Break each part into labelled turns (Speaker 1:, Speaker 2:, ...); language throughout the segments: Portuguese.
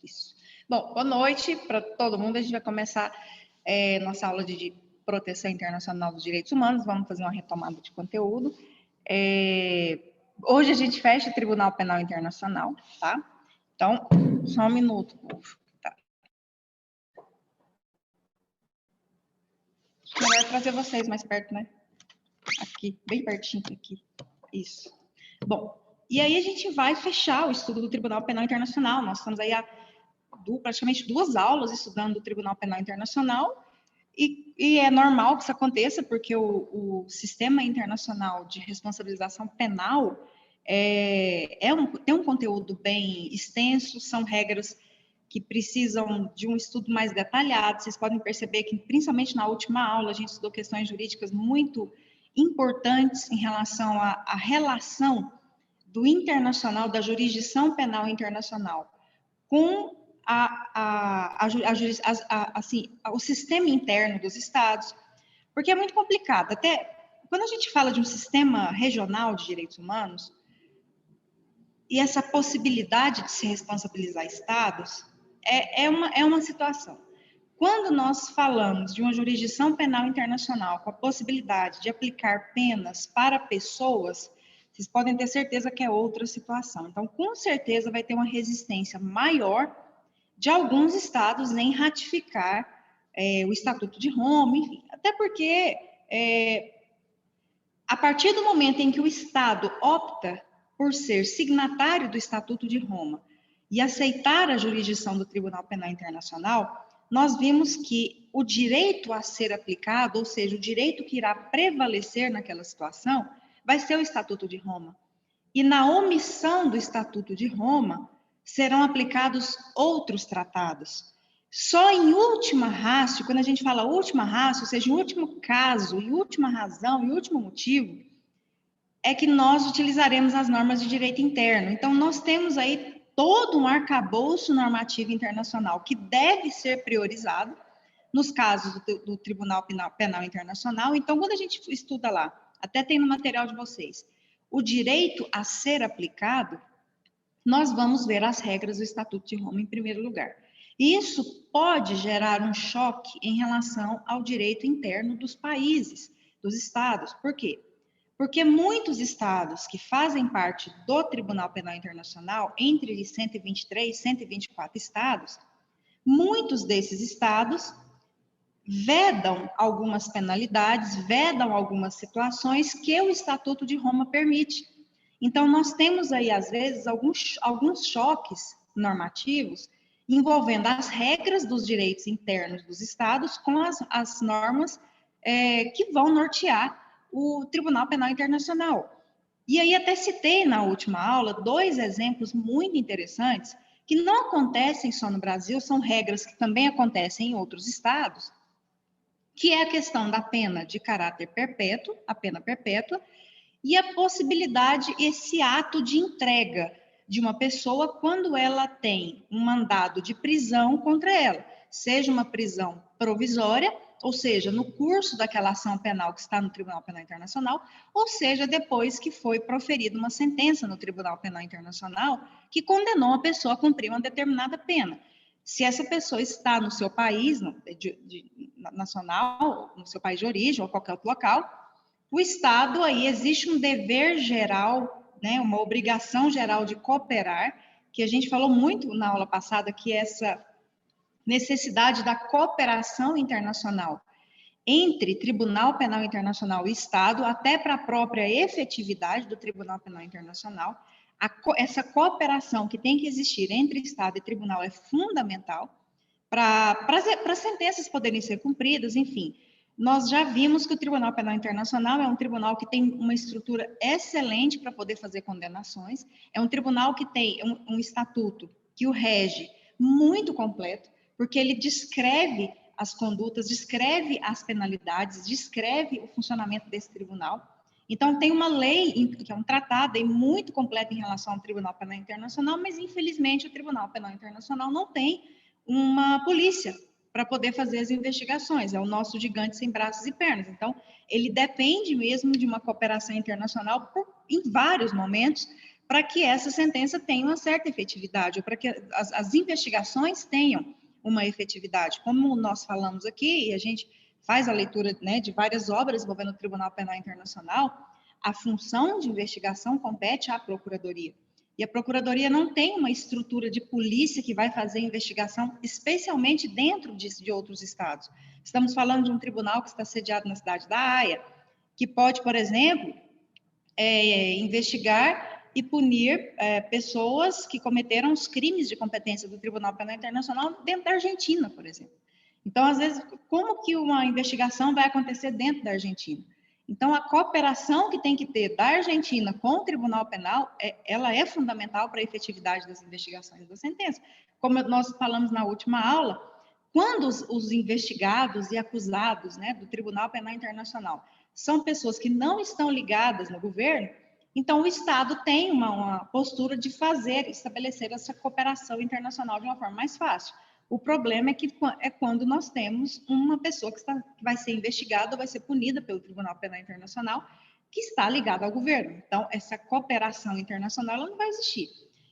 Speaker 1: Isso. Bom, boa noite para todo mundo. A gente vai começar nossa aula de proteção internacional dos direitos humanos. Vamos fazer uma retomada de conteúdo. Hoje a gente fecha o Tribunal Penal Internacional, tá? Então, só um minuto, povo. Tá. Melhor trazer vocês mais perto, né? Aqui, bem pertinho aqui. Isso. Bom, e aí a gente vai fechar o estudo do Tribunal Penal Internacional. Nós estamos aí há praticamente 2 aulas estudando o Tribunal Penal Internacional e é normal que isso aconteça porque o sistema internacional de responsabilização penal tem um conteúdo bem extenso, são regras que precisam de um estudo mais detalhado. Vocês podem perceber que, principalmente na última aula, a gente estudou questões jurídicas muito importantes em relação à relação do internacional, da jurisdição penal internacional, com o sistema interno dos estados, porque é muito complicado. Até quando a gente fala de um sistema regional de direitos humanos, e essa possibilidade de se responsabilizar estados, é uma situação. Quando nós falamos de uma jurisdição penal internacional com a possibilidade de aplicar penas para pessoas, vocês podem ter certeza que é outra situação. Então, com certeza, vai ter uma resistência maior de alguns estados em ratificar o Estatuto de Roma, enfim, até porque a partir do momento em que o Estado opta por ser signatário do Estatuto de Roma e aceitar a jurisdição do Tribunal Penal Internacional, nós vimos que o direito a ser aplicado, ou seja, o direito que irá prevalecer naquela situação, vai ser o Estatuto de Roma. E na omissão do Estatuto de Roma, serão aplicados outros tratados. Só em última ratio, quando a gente fala última ratio, ou seja, em último caso, em última razão, em último motivo, é que nós utilizaremos as normas de direito interno. Então, nós temos aí todo um arcabouço normativo internacional que deve ser priorizado nos casos do Tribunal Penal Internacional. Então, quando a gente estuda lá, até tem no material de vocês, o direito a ser aplicado, nós vamos ver as regras do Estatuto de Roma em primeiro lugar. E isso pode gerar um choque em relação ao direito interno dos países, dos estados. Por quê? Porque muitos estados que fazem parte do Tribunal Penal Internacional, entre 123 e 124 estados, muitos desses estados vedam algumas penalidades, vedam algumas situações que o Estatuto de Roma permite. Então, nós temos aí, às vezes, alguns choques normativos envolvendo as regras dos direitos internos dos estados com as normas que vão nortear o Tribunal Penal Internacional. E aí até citei na última aula 2 exemplos muito interessantes que não acontecem só no Brasil, são regras que também acontecem em outros estados, que é a questão da pena de caráter perpétuo, a pena perpétua, e a possibilidade, esse ato de entrega de uma pessoa quando ela tem um mandado de prisão contra ela, seja uma prisão provisória, ou seja, no curso daquela ação penal que está no Tribunal Penal Internacional, ou seja, depois que foi proferida uma sentença no Tribunal Penal Internacional que condenou a pessoa a cumprir uma determinada pena. Se essa pessoa está no seu país nacional, no seu país de origem ou qualquer outro local, o Estado, aí existe um dever geral, né, uma obrigação geral de cooperar, que a gente falou muito na aula passada, que é essa necessidade da cooperação internacional entre Tribunal Penal Internacional e Estado, até para a própria efetividade do Tribunal Penal Internacional. Essa cooperação que tem que existir entre Estado e Tribunal é fundamental para as sentenças poderem ser cumpridas, enfim. Nós já vimos que o Tribunal Penal Internacional é um tribunal que tem uma estrutura excelente para poder fazer condenações, é um tribunal que tem um estatuto que o rege muito completo, porque ele descreve as condutas, descreve as penalidades, descreve o funcionamento desse tribunal. Então, tem uma lei, que é um tratado muito completo em relação ao Tribunal Penal Internacional, mas, infelizmente, o Tribunal Penal Internacional não tem uma polícia para poder fazer as investigações, é o nosso gigante sem braços e pernas. Então, ele depende mesmo de uma cooperação internacional em vários momentos para que essa sentença tenha uma certa efetividade, ou para que as investigações tenham uma efetividade. Como nós falamos aqui, e a gente faz a leitura, né, de várias obras envolvendo o Tribunal Penal Internacional, a função de investigação compete à Procuradoria. E a Procuradoria não tem uma estrutura de polícia que vai fazer investigação, especialmente dentro de outros estados. Estamos falando de um tribunal que está sediado na cidade da Haia, que pode, por exemplo, investigar e punir pessoas que cometeram os crimes de competência do Tribunal Penal Internacional dentro da Argentina, por exemplo. Então, às vezes, como que uma investigação vai acontecer dentro da Argentina? Então, a cooperação que tem que ter da Argentina com o Tribunal Penal, ela é fundamental para a efetividade das investigações da sentença. Como nós falamos na última aula, quando os investigados e acusados, né, do Tribunal Penal Internacional são pessoas que não estão ligadas no governo, então o Estado tem uma postura de estabelecer essa cooperação internacional de uma forma mais fácil. O problema é quando nós temos uma pessoa que vai ser investigada ou vai ser punida pelo Tribunal Penal Internacional que está ligada ao governo. Então, essa cooperação internacional ela não vai existir.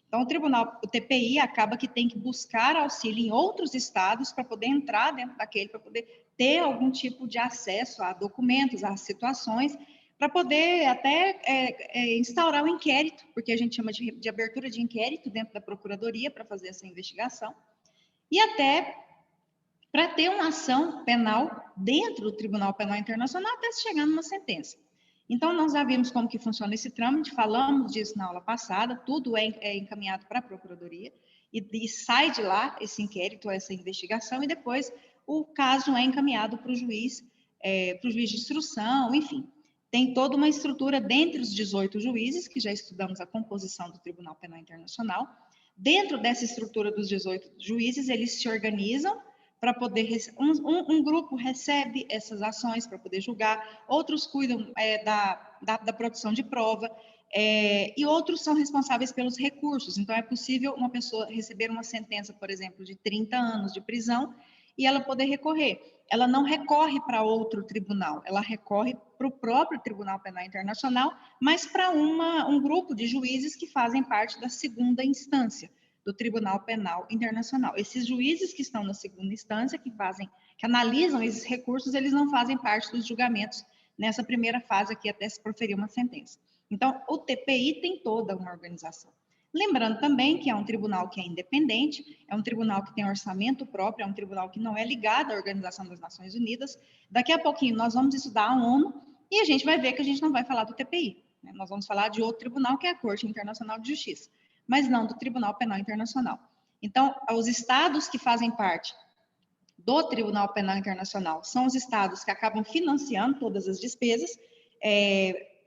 Speaker 1: Então, o TPI acaba que tem que buscar auxílio em outros estados para poder entrar dentro daquele, para poder ter algum tipo de acesso a documentos, a situações, para poder até instaurar um inquérito, porque a gente chama de abertura de inquérito dentro da Procuradoria para fazer essa investigação, e até para ter uma ação penal dentro do Tribunal Penal Internacional até se chegar numa sentença. Então, nós já vimos como que funciona esse trâmite, falamos disso na aula passada, tudo é encaminhado para a Procuradoria, e sai de lá esse inquérito, essa investigação, e depois o caso é encaminhado para o juiz de instrução, enfim. Tem toda uma estrutura dentre os 18 juízes, que já estudamos a composição do Tribunal Penal Internacional. Dentro dessa estrutura dos 18 juízes, eles se organizam para poder... Um grupo recebe essas ações para poder julgar, outros cuidam da produção de prova, e outros são responsáveis pelos recursos. Então, é possível uma pessoa receber uma sentença, por exemplo, de 30 anos de prisão, e ela poder recorrer. Ela não recorre para outro tribunal, ela recorre para o próprio Tribunal Penal Internacional, mas para um grupo de juízes que fazem parte da segunda instância do Tribunal Penal Internacional. Esses juízes que estão na segunda instância, que analisam esses recursos, eles não fazem parte dos julgamentos nessa primeira fase aqui até se proferir uma sentença. Então, o TPI tem toda uma organização. Lembrando também que é um tribunal que é independente, é um tribunal que tem orçamento próprio, é um tribunal que não é ligado à Organização das Nações Unidas. Daqui a pouquinho nós vamos estudar a ONU e a gente vai ver que a gente não vai falar do TPI, né? Nós vamos falar de outro tribunal, que é a Corte Internacional de Justiça, mas não do Tribunal Penal Internacional. Então, os estados que fazem parte do Tribunal Penal Internacional são os estados que acabam financiando todas as despesas,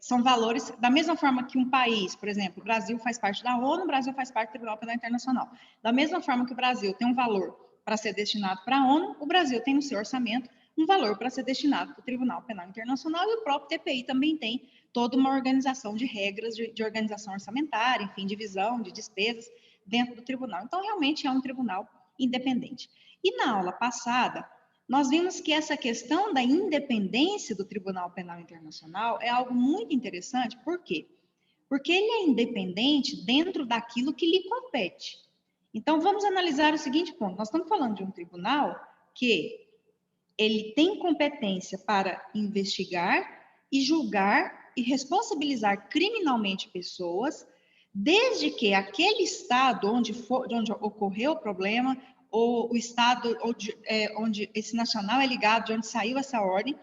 Speaker 1: são valores, da mesma forma que um país, por exemplo, o Brasil faz parte da ONU, o Brasil faz parte do Tribunal Penal Internacional. Da mesma forma que o Brasil tem um valor para ser destinado para a ONU, o Brasil tem no seu orçamento um valor para ser destinado para o Tribunal Penal Internacional, e o próprio TPI também tem toda uma organização de regras de organização orçamentária, enfim, divisão de despesas dentro do tribunal. Então, realmente é um tribunal independente. E na aula passada, nós vimos que essa questão da independência do Tribunal Penal Internacional é algo muito interessante. Por quê? Porque ele é independente dentro daquilo que lhe compete. Então, vamos analisar o seguinte ponto. Nós estamos falando de um tribunal que ele tem competência para investigar e julgar e responsabilizar criminalmente pessoas, desde que aquele estado onde ocorreu o problema, ou o estado onde esse nacional é ligado, de onde saiu essa ordem,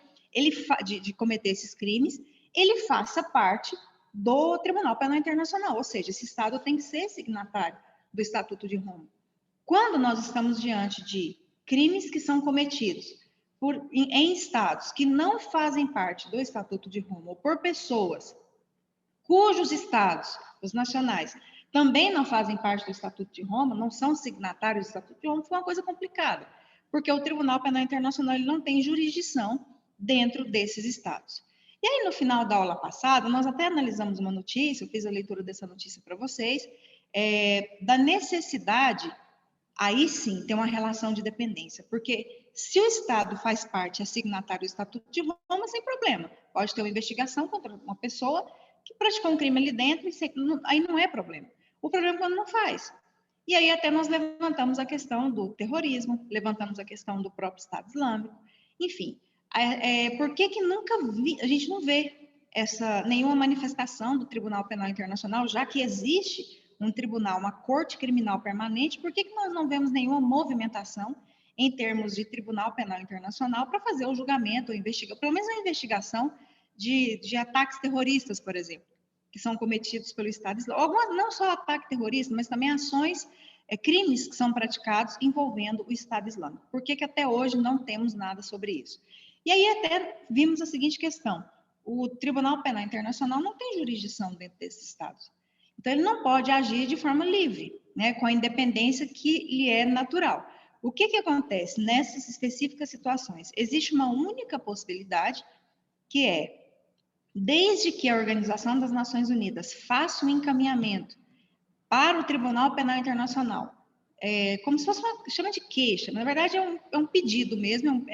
Speaker 1: de cometer esses crimes, ele faça parte do Tribunal Penal Internacional, ou seja, esse estado tem que ser signatário do Estatuto de Roma. Quando nós estamos diante de crimes que são cometidos em estados que não fazem parte do Estatuto de Roma, ou por pessoas cujos estados, os nacionais, também não fazem parte do Estatuto de Roma, não são signatários do Estatuto de Roma, foi uma coisa complicada, porque o Tribunal Penal Internacional ele não tem jurisdição dentro desses estados. E aí, no final da aula passada, nós até analisamos uma notícia, eu fiz a leitura dessa notícia para vocês, da necessidade, aí sim, ter uma relação de dependência, porque se o Estado faz parte, é signatário do Estatuto de Roma, sem problema, pode ter uma investigação contra uma pessoa, que praticou um crime ali dentro, aí não é problema. O problema é quando não faz. E aí até nós levantamos a questão do terrorismo, levantamos a questão do próprio Estado Islâmico, enfim. Por que a gente não vê nenhuma manifestação do Tribunal Penal Internacional, já que existe um tribunal, uma corte criminal permanente, por que nós não vemos nenhuma movimentação em termos de Tribunal Penal Internacional para fazer o julgamento, pelo menos a investigação de ataques terroristas, por exemplo, que são cometidos pelo Estado Islâmico. Não só ataque terrorista, mas também ações, crimes que são praticados envolvendo o Estado Islâmico. Por que até hoje não temos nada sobre isso? E aí até vimos a seguinte questão: o Tribunal Penal Internacional não tem jurisdição dentro desses estados. Então, ele não pode agir de forma livre, né, com a independência que lhe é natural. O que acontece nessas específicas situações? Existe uma única possibilidade, que é, desde que a Organização das Nações Unidas faça um encaminhamento para o Tribunal Penal Internacional, como se fosse chama de queixa, na verdade é um pedido mesmo,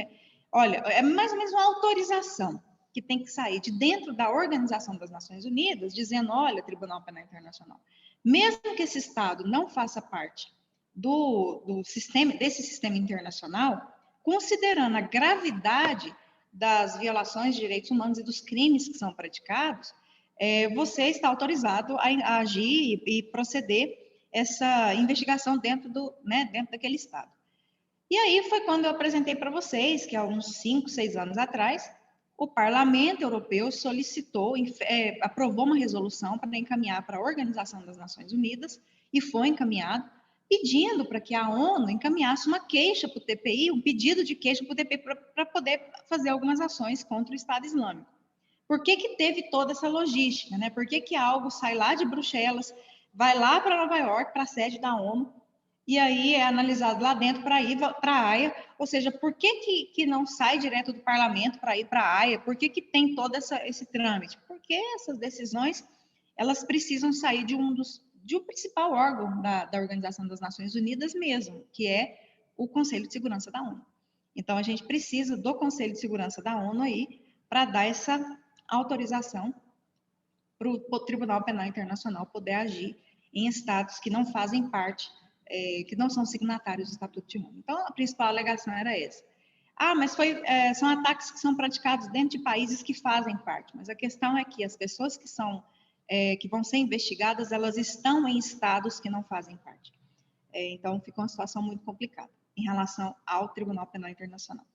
Speaker 1: olha, é mais ou menos uma autorização que tem que sair de dentro da Organização das Nações Unidas, dizendo, olha, Tribunal Penal Internacional, mesmo que esse Estado não faça parte desse sistema internacional, considerando a gravidade das violações de direitos humanos e dos crimes que são praticados, você está autorizado a agir e proceder essa investigação dentro daquele Estado. E aí foi quando eu apresentei para vocês, que há uns 5, 6 anos atrás, o Parlamento Europeu aprovou uma resolução para encaminhar para a Organização das Nações Unidas, e foi encaminhado, pedindo para que a ONU encaminhasse uma queixa para o TPI, um pedido de queixa para o TPI, para poder fazer algumas ações contra o Estado Islâmico. Por que teve toda essa logística, né? Por que algo sai lá de Bruxelas, vai lá para Nova York, para a sede da ONU, e aí é analisado lá dentro para ir para a Haia? Ou seja, por que não sai direto do parlamento para ir para a Haia? Por que tem todo esse trâmite? Porque essas decisões, elas precisam sair de um principal órgão da Organização das Nações Unidas mesmo, que é o Conselho de Segurança da ONU. Então, a gente precisa do Conselho de Segurança da ONU aí para dar essa autorização para o Tribunal Penal Internacional poder agir em estados que não fazem parte, que não são signatários do Estatuto de Roma. Então, a principal alegação era essa. Mas são ataques que são praticados dentro de países que fazem parte. Mas a questão é que as pessoas que vão ser investigadas, elas estão em estados que não fazem parte. Então, fica uma situação muito complicada em relação ao Tribunal Penal Internacional.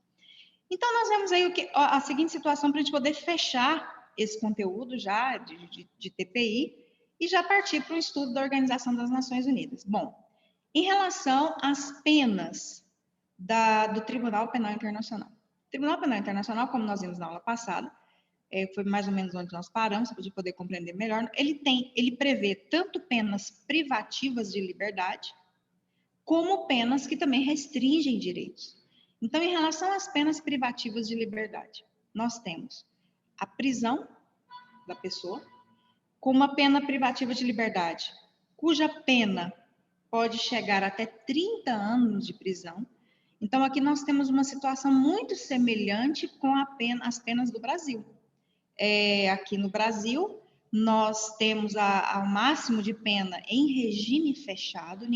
Speaker 1: Então, nós vemos aí a seguinte situação para a gente poder fechar esse conteúdo já de TPI e já partir para o estudo da Organização das Nações Unidas. Bom, em relação às penas do Tribunal Penal Internacional. O Tribunal Penal Internacional, como nós vimos na aula passada, foi mais ou menos onde nós paramos, para poder compreender melhor, ele prevê tanto penas privativas de liberdade, como penas que também restringem direitos. Então, em relação às penas privativas de liberdade, nós temos a prisão da pessoa, com uma pena privativa de liberdade, cuja pena pode chegar até 30 anos de prisão. Então, aqui nós temos uma situação muito semelhante com as penas do Brasil. Aqui no Brasil, nós temos o máximo de pena em regime fechado,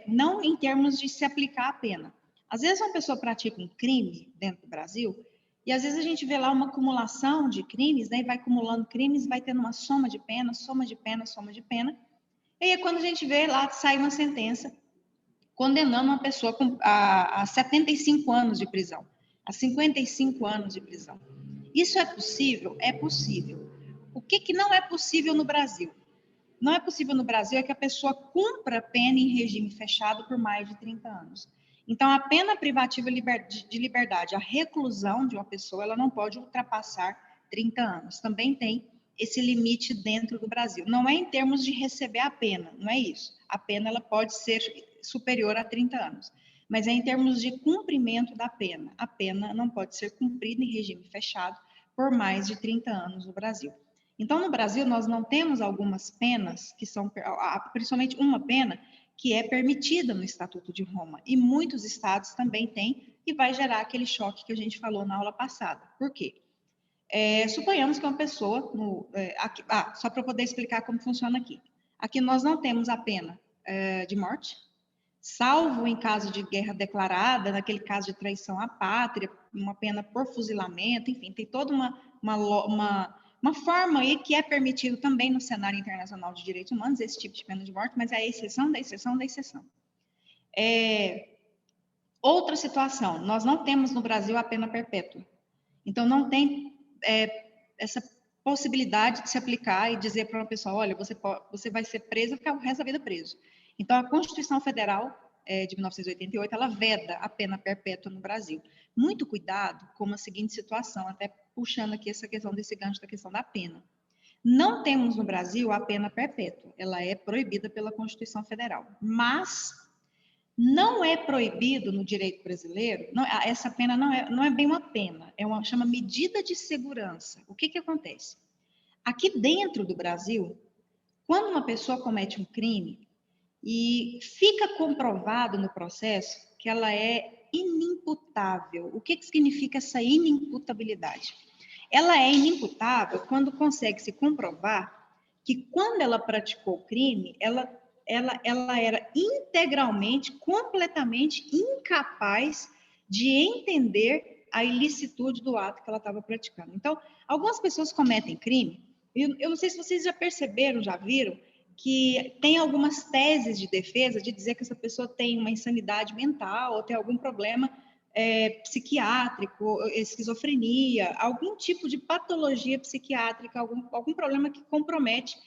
Speaker 1: não em termos de se aplicar a pena. Às vezes, uma pessoa pratica um crime dentro do Brasil, e às vezes a gente vê lá uma acumulação de crimes, né, e vai acumulando crimes, vai tendo uma soma de pena, soma de pena, soma de pena. E aí, quando a gente vê lá, sai uma sentença condenando uma pessoa a 75 anos de prisão, a 55 anos de prisão. Isso é possível? É possível. O que não é possível no Brasil? Não é possível no Brasil é que a pessoa cumpra a pena em regime fechado por mais de 30 anos. Então, a pena privativa de liberdade, a reclusão de uma pessoa, ela não pode ultrapassar 30 anos. Também tem esse limite dentro do Brasil. Não é em termos de receber a pena, não é isso. A pena ela pode ser superior a 30 anos. Mas é em termos de cumprimento da pena. A pena não pode ser cumprida em regime fechado por mais de 30 anos no Brasil. Então, no Brasil, nós não temos algumas penas que são, principalmente uma pena, que é permitida no Estatuto de Roma. E muitos estados também têm, e vai gerar aquele choque que a gente falou na aula passada. Por quê? Suponhamos que uma pessoa, só para eu poder explicar como funciona aqui. Aqui nós não temos a pena de morte, salvo em caso de guerra declarada, naquele caso de traição à pátria, uma pena por fuzilamento, enfim, tem toda uma forma aí que é permitido também no cenário internacional de direitos humanos, esse tipo de pena de morte, mas é a exceção da exceção da exceção. Outra situação, nós não temos no Brasil a pena perpétua. Então, não tem essa possibilidade de se aplicar e dizer para uma pessoa, olha, você vai ser preso e ficar o resto da vida preso. Então, a Constituição Federal de 1988, ela veda a pena perpétua no Brasil. Muito cuidado com a seguinte situação, até puxando aqui essa questão desse gancho da questão da pena. Não temos no Brasil a pena perpétua, ela é proibida pela Constituição Federal, mas não é proibido no direito brasileiro, essa pena não é bem uma pena, chama medida de segurança. O que acontece? Aqui dentro do Brasil, quando uma pessoa comete um crime e fica comprovado no processo que ela é inimputável, o que significa essa inimputabilidade? Ela é inimputável quando consegue se comprovar que quando ela praticou o crime, ela era integralmente, completamente incapaz de entender a ilicitude do ato que ela estava praticando. Então, algumas pessoas cometem crime, eu não sei se vocês já perceberam, já viram, que tem algumas teses de defesa de dizer que essa pessoa tem uma insanidade mental ou tem algum problema psiquiátrico, esquizofrenia, algum tipo de patologia psiquiátrica, algum problema que compromete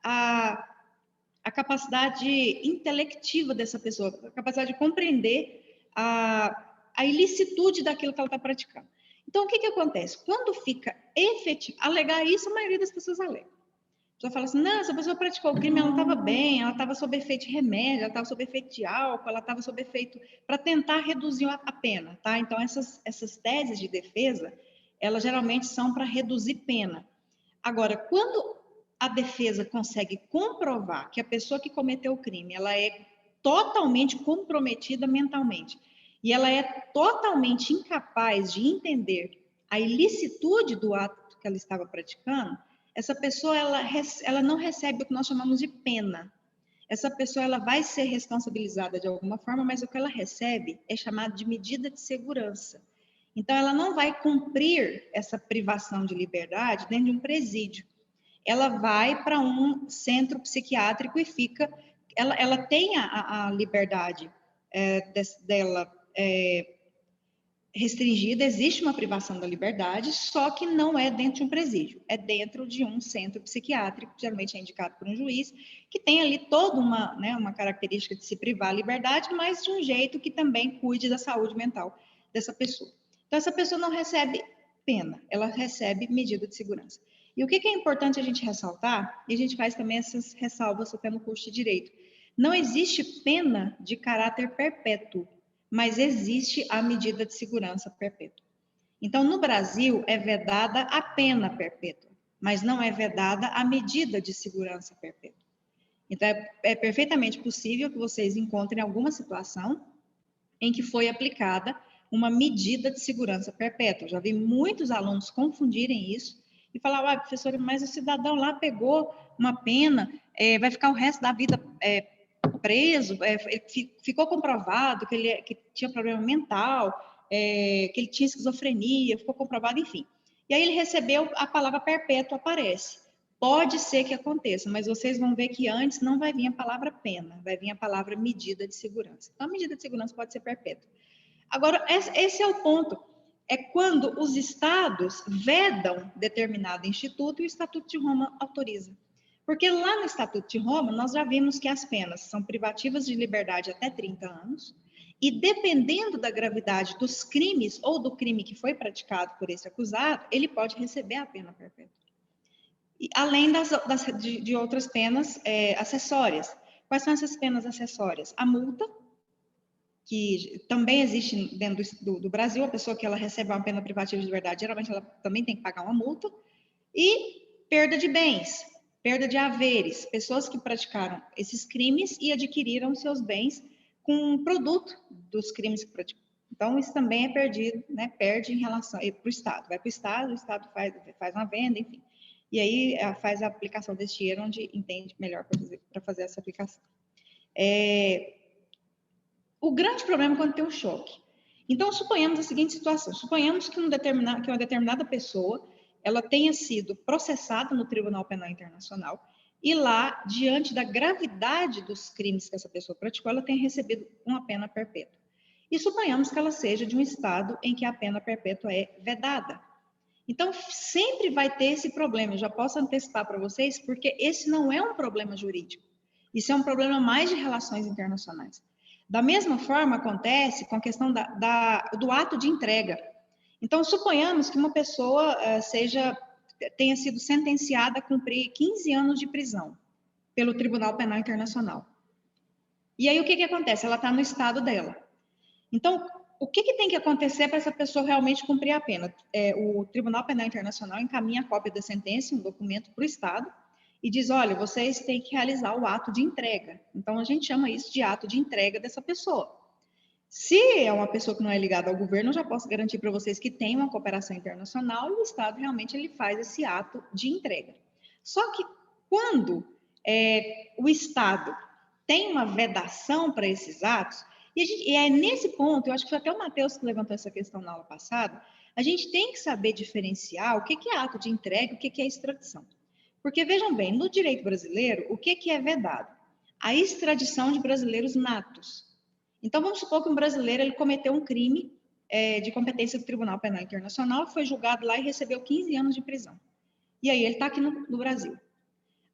Speaker 1: a capacidade intelectiva dessa pessoa, a capacidade de compreender a ilicitude daquilo que ela está praticando. Então, o que acontece? Quando fica efetivo, alegar isso, a maioria das pessoas alega. A pessoa fala assim, não, essa pessoa praticou o crime, ela não estava bem, ela estava sob efeito de remédio, ela estava sob efeito de álcool, ela estava sob efeito para tentar reduzir a pena, tá? Então, essas teses de defesa, elas geralmente são para reduzir pena. Agora, quando a defesa consegue comprovar que a pessoa que cometeu o crime, ela é totalmente comprometida mentalmente e ela é totalmente incapaz de entender a ilicitude do ato que ela estava praticando, essa pessoa ela não recebe o que nós chamamos de pena. Essa pessoa ela vai ser responsabilizada de alguma forma, mas o que ela recebe é chamado de medida de segurança. Então, ela não vai cumprir essa privação de liberdade dentro de um presídio. Ela vai para um centro psiquiátrico e fica... Ela tem a liberdade dela restringida, existe uma privação da liberdade, só que não é dentro de um presídio, é dentro de um centro psiquiátrico, geralmente é indicado por um juiz, que tem ali toda uma característica de se privar a liberdade, mas de um jeito que também cuide da saúde mental dessa pessoa. Então, essa pessoa não recebe pena, ela recebe medida de segurança. E o que é importante a gente ressaltar, e a gente faz também essas ressalvas até no curso de Direito, não existe pena de caráter perpétuo, mas existe a medida de segurança perpétua. Então, no Brasil, é vedada a pena perpétua, mas não é vedada a medida de segurança perpétua. Então, é perfeitamente possível que vocês encontrem alguma situação em que foi aplicada uma medida de segurança perpétua. Eu já vi muitos alunos confundirem isso e falar, professora, mas o cidadão lá pegou uma pena, vai ficar o resto da vida preso, ficou comprovado que ele tinha problema mental, que ele tinha esquizofrenia, ficou comprovado, enfim. E aí ele recebeu, a palavra perpétua aparece. Pode ser que aconteça, mas vocês vão ver que antes não vai vir a palavra pena, vai vir a palavra medida de segurança. Então, a medida de segurança pode ser perpétua. Agora, esse é o ponto. É quando os estados vedam determinado instituto e o Estatuto de Roma autoriza. Porque lá no Estatuto de Roma, nós já vimos que as penas são privativas de liberdade até 30 anos, e dependendo da gravidade dos crimes ou do crime que foi praticado por esse acusado, ele pode receber a pena perpétua. E, além de outras penas acessórias. Quais são essas penas acessórias? A multa, que também existe dentro do Brasil, a pessoa que ela recebe uma pena privativa de liberdade, geralmente ela também tem que pagar uma multa, e perda de bens, perda de haveres, pessoas que praticaram esses crimes e adquiriram seus bens com um produto dos crimes Então, isso também é perdido, né? Perde em relação para o Estado. Vai para o Estado faz uma venda, enfim. E aí faz a aplicação desse dinheiro onde entende melhor para fazer essa aplicação. O grande problema é quando tem um choque. Então, suponhamos a seguinte situação. Suponhamos que uma determinada pessoa ela tenha sido processada no Tribunal Penal Internacional e lá, diante da gravidade dos crimes que essa pessoa praticou, ela tenha recebido uma pena perpétua. E suponhamos que ela seja de um estado em que a pena perpétua é vedada. Então, sempre vai ter esse problema. Eu já posso antecipar para vocês, porque esse não é um problema jurídico. Isso é um problema mais de relações internacionais. Da mesma forma, acontece com a questão do ato de entrega. Então, suponhamos que uma pessoa tenha sido sentenciada a cumprir 15 anos de prisão pelo Tribunal Penal Internacional. E aí, o que acontece? Ela está no estado dela. Então, o que tem que acontecer para essa pessoa realmente cumprir a pena? O Tribunal Penal Internacional encaminha a cópia da sentença, um documento para o Estado, e diz, olha, vocês têm que realizar o ato de entrega. Então, a gente chama isso de ato de entrega dessa pessoa. Se é uma pessoa que não é ligada ao governo, eu já posso garantir para vocês que tem uma cooperação internacional e o Estado realmente ele faz esse ato de entrega. Só que quando o Estado tem uma vedação para esses atos, e é nesse ponto, eu acho que foi até o Matheus que levantou essa questão na aula passada, a gente tem que saber diferenciar o que é ato de entrega e o que é extradição. Porque, vejam bem, no direito brasileiro, o que é vedado? A extradição de brasileiros natos. Então, vamos supor que um brasileiro ele cometeu um crime de competência do Tribunal Penal Internacional, foi julgado lá e recebeu 15 anos de prisão. E aí ele está aqui no Brasil.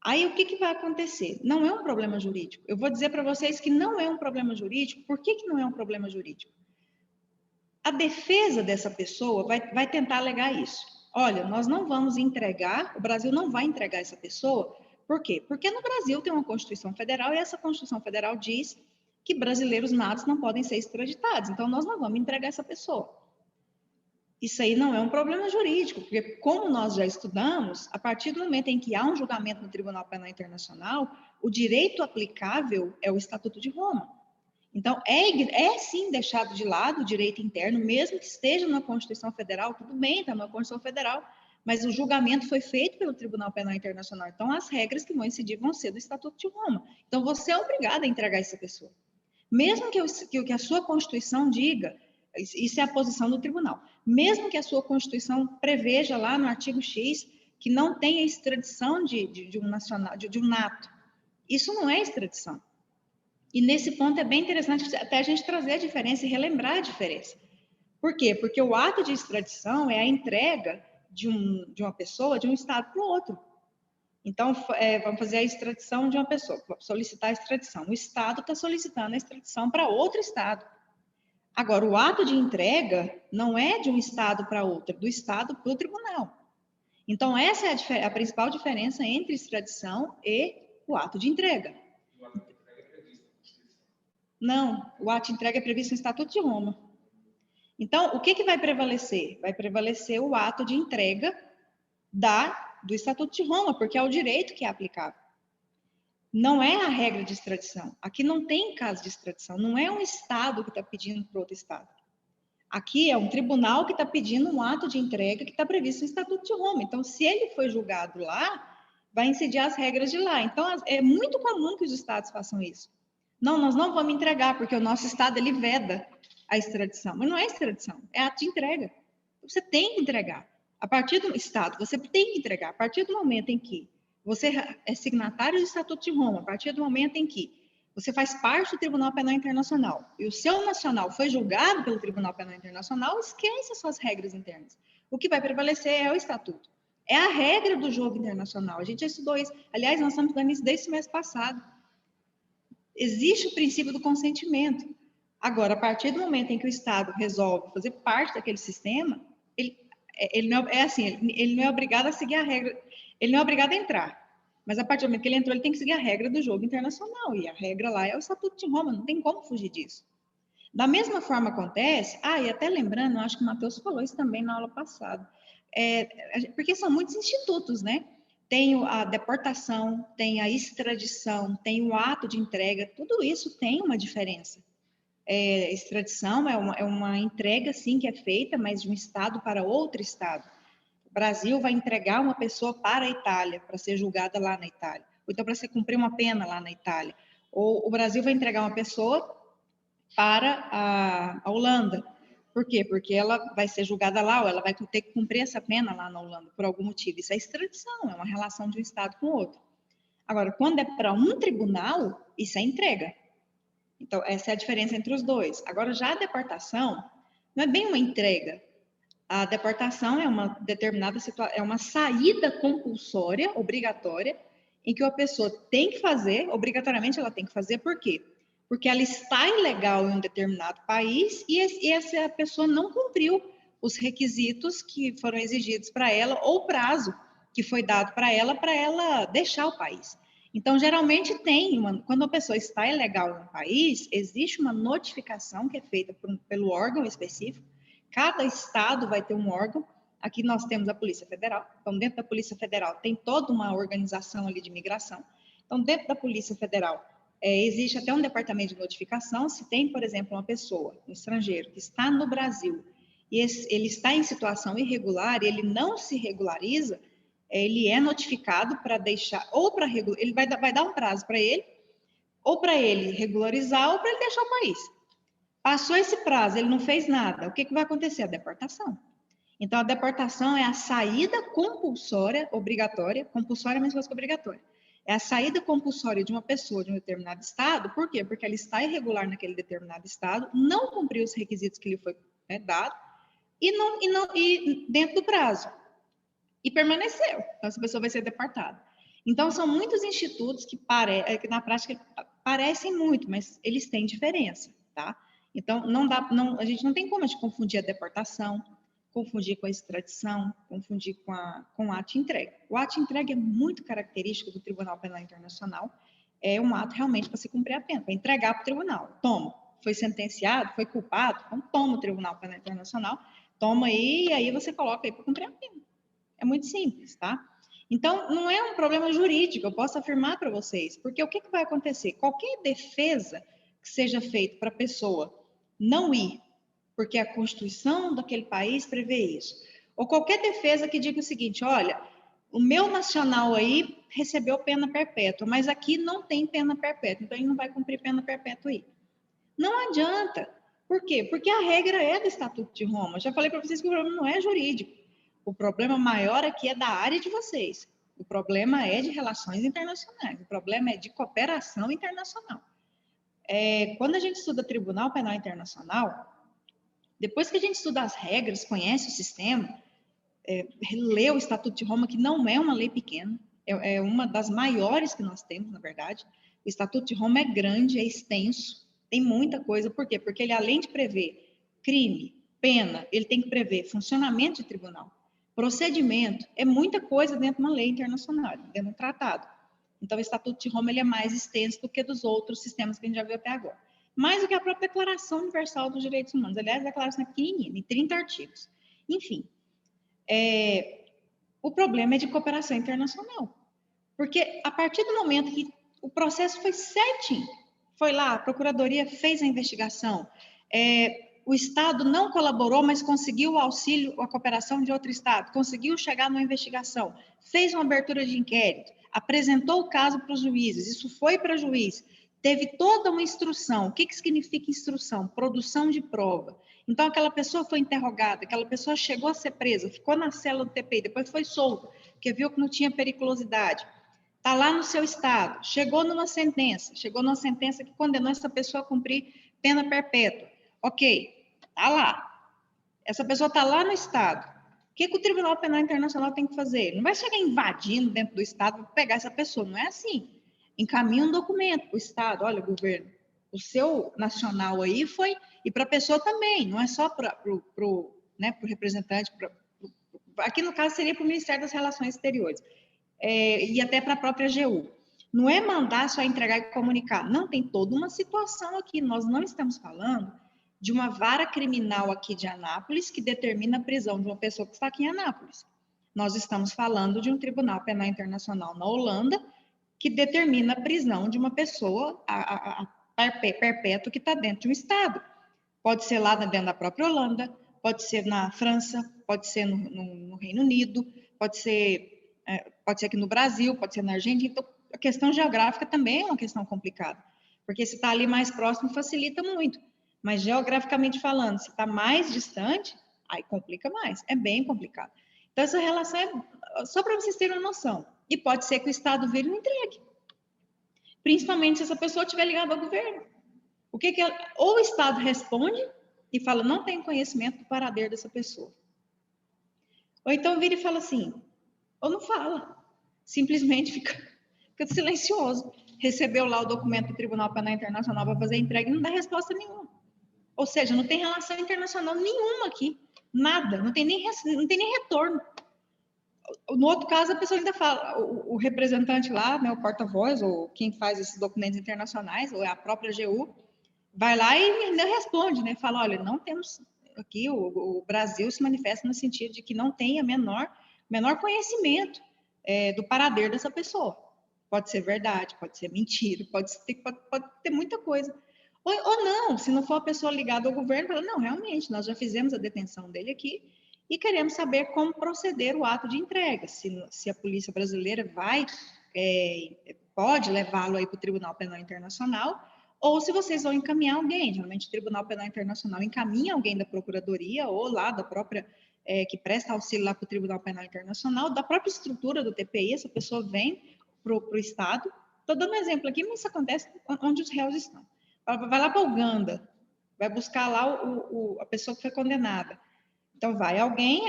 Speaker 1: Aí o que vai acontecer? Não é um problema jurídico. Eu vou dizer para vocês que não é um problema jurídico. Por que não é um problema jurídico? A defesa dessa pessoa vai tentar alegar isso. Olha, nós não vamos entregar, o Brasil não vai entregar essa pessoa. Por quê? Porque no Brasil tem uma Constituição Federal e essa Constituição Federal diz que brasileiros natos não podem ser extraditados. Então, nós não vamos entregar essa pessoa. Isso aí não é um problema jurídico, porque como nós já estudamos, a partir do momento em que há um julgamento no Tribunal Penal Internacional, o direito aplicável é o Estatuto de Roma. Então, sim deixado de lado o direito interno, mesmo que esteja na Constituição Federal, tudo bem, está na Constituição Federal, mas o julgamento foi feito pelo Tribunal Penal Internacional. Então, as regras que vão incidir vão ser do Estatuto de Roma. Então, você é obrigado a entregar essa pessoa. Mesmo que a sua Constituição diga, isso é a posição do tribunal, mesmo que a sua Constituição preveja lá no artigo X que não tenha extradição de um nato, isso não é extradição. E nesse ponto é bem interessante até a gente trazer a diferença e relembrar a diferença. Por quê? Porque o ato de extradição é a entrega de uma pessoa de um estado para o outro. Então, vamos fazer a extradição de uma pessoa, solicitar a extradição. O Estado está solicitando a extradição para outro Estado. Agora, o ato de entrega não é de um Estado para outro, é do Estado para o tribunal. Então, essa é a principal diferença entre extradição e o ato de entrega. O ato de entrega é previsto na Constituição? Não, o ato de entrega é previsto no Estatuto de Roma. Então, o que vai prevalecer? Vai prevalecer o ato de entrega do Estatuto de Roma, porque é o direito que é aplicável. Não é a regra de extradição. Aqui não tem caso de extradição. Não é um Estado que está pedindo para outro Estado. Aqui é um tribunal que está pedindo um ato de entrega que está previsto no Estatuto de Roma. Então, se ele foi julgado lá, vai incidir as regras de lá. Então, é muito comum que os Estados façam isso. Não, nós não vamos entregar, porque o nosso Estado, ele veda a extradição. Mas não é extradição, é ato de entrega. Você tem que entregar. A partir do Estado, você tem que entregar. A partir do momento em que você é signatário do Estatuto de Roma, a partir do momento em que você faz parte do Tribunal Penal Internacional e o seu nacional foi julgado pelo Tribunal Penal Internacional, esquece as suas regras internas. O que vai prevalecer é o Estatuto. É a regra do jogo internacional. A gente já estudou isso. Aliás, nós estamos estudando isso desde o mês passado. Existe o princípio do consentimento. Agora, a partir do momento em que o Estado resolve fazer parte daquele sistema, ele não é obrigado a seguir a regra, ele não é obrigado a entrar. Mas a partir do momento que ele entrou, ele tem que seguir a regra do jogo internacional. E a regra lá é o Estatuto de Roma, não tem como fugir disso. Da mesma forma acontece, e até lembrando, acho que o Matheus falou isso também na aula passada, porque são muitos institutos, né? Tem a deportação, tem a extradição, tem o ato de entrega, tudo isso tem uma diferença. Extradição é uma entrega, sim, que é feita, mas de um estado para outro estado. O Brasil vai entregar uma pessoa para a Itália, para ser julgada lá na Itália. Ou então para você cumprir uma pena lá na Itália. Ou o Brasil vai entregar uma pessoa para a Holanda. Por quê? Porque ela vai ser julgada lá, ou ela vai ter que cumprir essa pena lá na Holanda, por algum motivo. Isso é extradição, é uma relação de um estado com o outro. Agora, quando é para um tribunal, isso é entrega. Então, essa é a diferença entre os dois. Agora, já a deportação não é bem uma entrega. A deportação é uma determinada situação, é uma saída compulsória, obrigatória, em que a pessoa tem que fazer, obrigatoriamente ela tem que fazer, por quê? Porque ela está ilegal em um determinado país e essa pessoa não cumpriu os requisitos que foram exigidos para ela ou o prazo que foi dado para ela deixar o país. Então, geralmente quando a pessoa está ilegal em um país, existe uma notificação que é feita pelo órgão específico. Cada estado vai ter um órgão. Aqui nós temos a Polícia Federal. Então, dentro da Polícia Federal tem toda uma organização ali de imigração. Então, dentro da Polícia Federal, existe até um departamento de notificação. Se tem, por exemplo, uma pessoa, um estrangeiro, que está no Brasil e ele está em situação irregular e ele não se regulariza, ele é notificado para deixar, ou para ele vai dar um prazo para ele, ou para ele regularizar, ou para ele deixar o país. Passou esse prazo, ele não fez nada, o que vai acontecer? A deportação. Então, a deportação é a saída compulsória, obrigatória, compulsória é a mesma coisa que obrigatória. É a saída compulsória de uma pessoa de um determinado estado, por quê? Porque ela está irregular naquele determinado estado, não cumpriu os requisitos que lhe foi dado, e dentro do prazo. E permaneceu. Então, essa pessoa vai ser deportada. Então, são muitos institutos que na prática parecem muito, mas eles têm diferença, tá? Então, a gente não tem como confundir a deportação, confundir com a extradição, confundir com o ato de entrega. O ato de entrega é muito característico do Tribunal Penal Internacional, é um ato realmente para se cumprir a pena, para entregar para o tribunal. Toma, foi sentenciado, foi culpado, então toma o Tribunal Penal Internacional, toma aí, e aí você coloca aí para cumprir a pena. É muito simples, tá? Então, não é um problema jurídico, eu posso afirmar para vocês, porque o que vai acontecer? Qualquer defesa que seja feita para a pessoa não ir, porque a Constituição daquele país prevê isso, ou qualquer defesa que diga o seguinte, olha, o meu nacional aí recebeu pena perpétua, mas aqui não tem pena perpétua, então ele não vai cumprir pena perpétua aí. Não adianta. Por quê? Porque a regra é do Estatuto de Roma. Já falei para vocês que o problema não é jurídico. O problema maior aqui é da área de vocês. O problema é de relações internacionais. O problema é de cooperação internacional. Quando a gente estuda Tribunal Penal Internacional, depois que a gente estuda as regras, conhece o sistema, lê o Estatuto de Roma, que não é uma lei pequena, é uma das maiores que nós temos, na verdade. O Estatuto de Roma é grande, é extenso, tem muita coisa. Por quê? Porque ele, além de prever crime, pena, ele tem que prever funcionamento de tribunal, procedimento, é muita coisa dentro de uma lei internacional, dentro de um tratado. Então, o Estatuto de Roma ele é mais extenso do que dos outros sistemas que a gente já viu até agora. Mais do que a própria Declaração Universal dos Direitos Humanos. Aliás, a declaração é pequenininha, em 30 artigos. Enfim, o problema é de cooperação internacional. Porque a partir do momento que o processo foi certinho, foi lá, a Procuradoria fez a investigação, o Estado não colaborou, mas conseguiu o auxílio, a cooperação de outro Estado, conseguiu chegar numa investigação, fez uma abertura de inquérito, apresentou o caso para os juízes, isso foi para juiz, teve toda uma instrução. O que significa instrução? Produção de prova. Então, aquela pessoa foi interrogada, aquela pessoa chegou a ser presa, ficou na cela do TPI, depois foi solta, porque viu que não tinha periculosidade. Está lá no seu estado, chegou numa sentença que condenou essa pessoa a cumprir pena perpétua. Ok, está lá. Essa pessoa está lá no estado. O que o Tribunal Penal Internacional tem que fazer? Não vai chegar invadindo dentro do estado para pegar essa pessoa, não é assim. Encaminha um documento para o estado, olha, governo, o seu nacional aí foi, e para a pessoa também, não é só para o representante, aqui no caso seria para o Ministério das Relações Exteriores. E até para a própria AGU. Não é mandar só entregar e comunicar. Não, tem toda uma situação aqui. Nós não estamos falando de uma vara criminal aqui de Anápolis que determina a prisão de uma pessoa que está aqui em Anápolis. Nós estamos falando de um Tribunal Penal Internacional na Holanda que determina a prisão de uma pessoa, a perpétuo que está dentro de um Estado. Pode ser lá dentro da própria Holanda, pode ser na França, pode ser no Reino Unido, pode ser aqui no Brasil, pode ser na Argentina. Então, a questão geográfica também é uma questão complicada, porque se está ali mais próximo facilita muito, mas geograficamente falando, se está mais distante, aí complica mais, é bem complicado. Então, essa relação é só para vocês terem uma noção. E pode ser que o Estado vire e não entregue, principalmente se essa pessoa estiver ligada ao governo. Ou o Estado responde e fala, não tenho conhecimento do paradeiro dessa pessoa. Ou então vira e fala assim, ou não fala, simplesmente fica silencioso. Recebeu lá o documento do Tribunal Penal Internacional para fazer a entrega e não dá resposta nenhuma. Ou seja, não tem relação internacional nenhuma aqui, nada, não tem nem retorno. No outro caso, a pessoa ainda fala, o representante lá, né, o porta-voz, ou quem faz esses documentos internacionais, ou é a própria AGU, vai lá e ainda responde, né? Fala, olha, não temos aqui, o Brasil se manifesta no sentido de que não tem menor conhecimento do paradeiro dessa pessoa. Pode ser verdade, pode ser mentira, pode ter muita coisa. Ou não, se não for a pessoa ligada ao governo, fala, não, realmente, nós já fizemos a detenção dele aqui e queremos saber como proceder o ato de entrega. Se a polícia brasileira pode levá-lo aí para o Tribunal Penal Internacional, ou se vocês vão encaminhar alguém. Geralmente o Tribunal Penal Internacional encaminha alguém da Procuradoria ou lá da própria, que presta auxílio lá para o Tribunal Penal Internacional, da própria estrutura do TPI, essa pessoa vem para o Estado. Estou dando um exemplo aqui, mas isso acontece onde os réus estão. Vai lá para Uganda, vai buscar lá a pessoa que foi condenada. Então, vai alguém,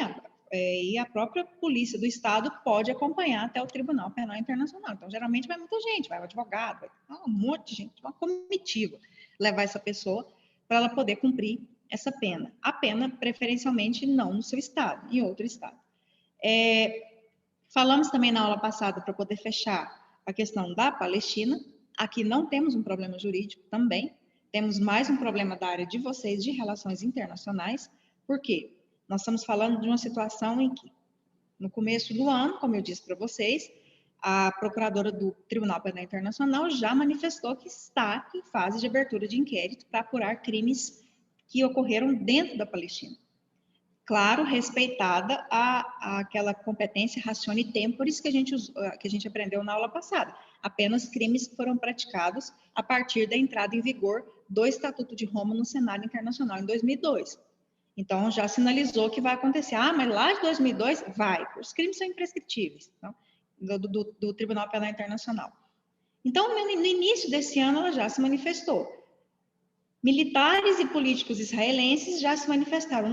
Speaker 1: e a própria polícia do Estado pode acompanhar até o Tribunal Penal Internacional. Então, geralmente vai muita gente, vai o advogado, vai um monte de gente, uma comitiva, levar essa pessoa para ela poder cumprir essa pena. A pena, preferencialmente, não no seu Estado, em outro Estado. Falamos também na aula passada, para poder fechar, a questão da Palestina. Aqui não temos um problema jurídico também, temos mais um problema da área de vocês, de relações internacionais. Por quê? Nós estamos falando de uma situação em que, no começo do ano, como eu disse para vocês, a procuradora do Tribunal Penal Internacional já manifestou que está em fase de abertura de inquérito para apurar crimes que ocorreram dentro da Palestina. Claro, respeitada aquela competência ratione temporis que a gente aprendeu na aula passada. Apenas crimes que foram praticados a partir da entrada em vigor do Estatuto de Roma no cenário internacional em 2002. Então, já sinalizou que vai acontecer. Mas lá de 2002, vai. Os crimes são imprescritíveis, então, do Tribunal Penal Internacional. Então, no início desse ano, ela já se manifestou. Militares e políticos israelenses já se manifestaram.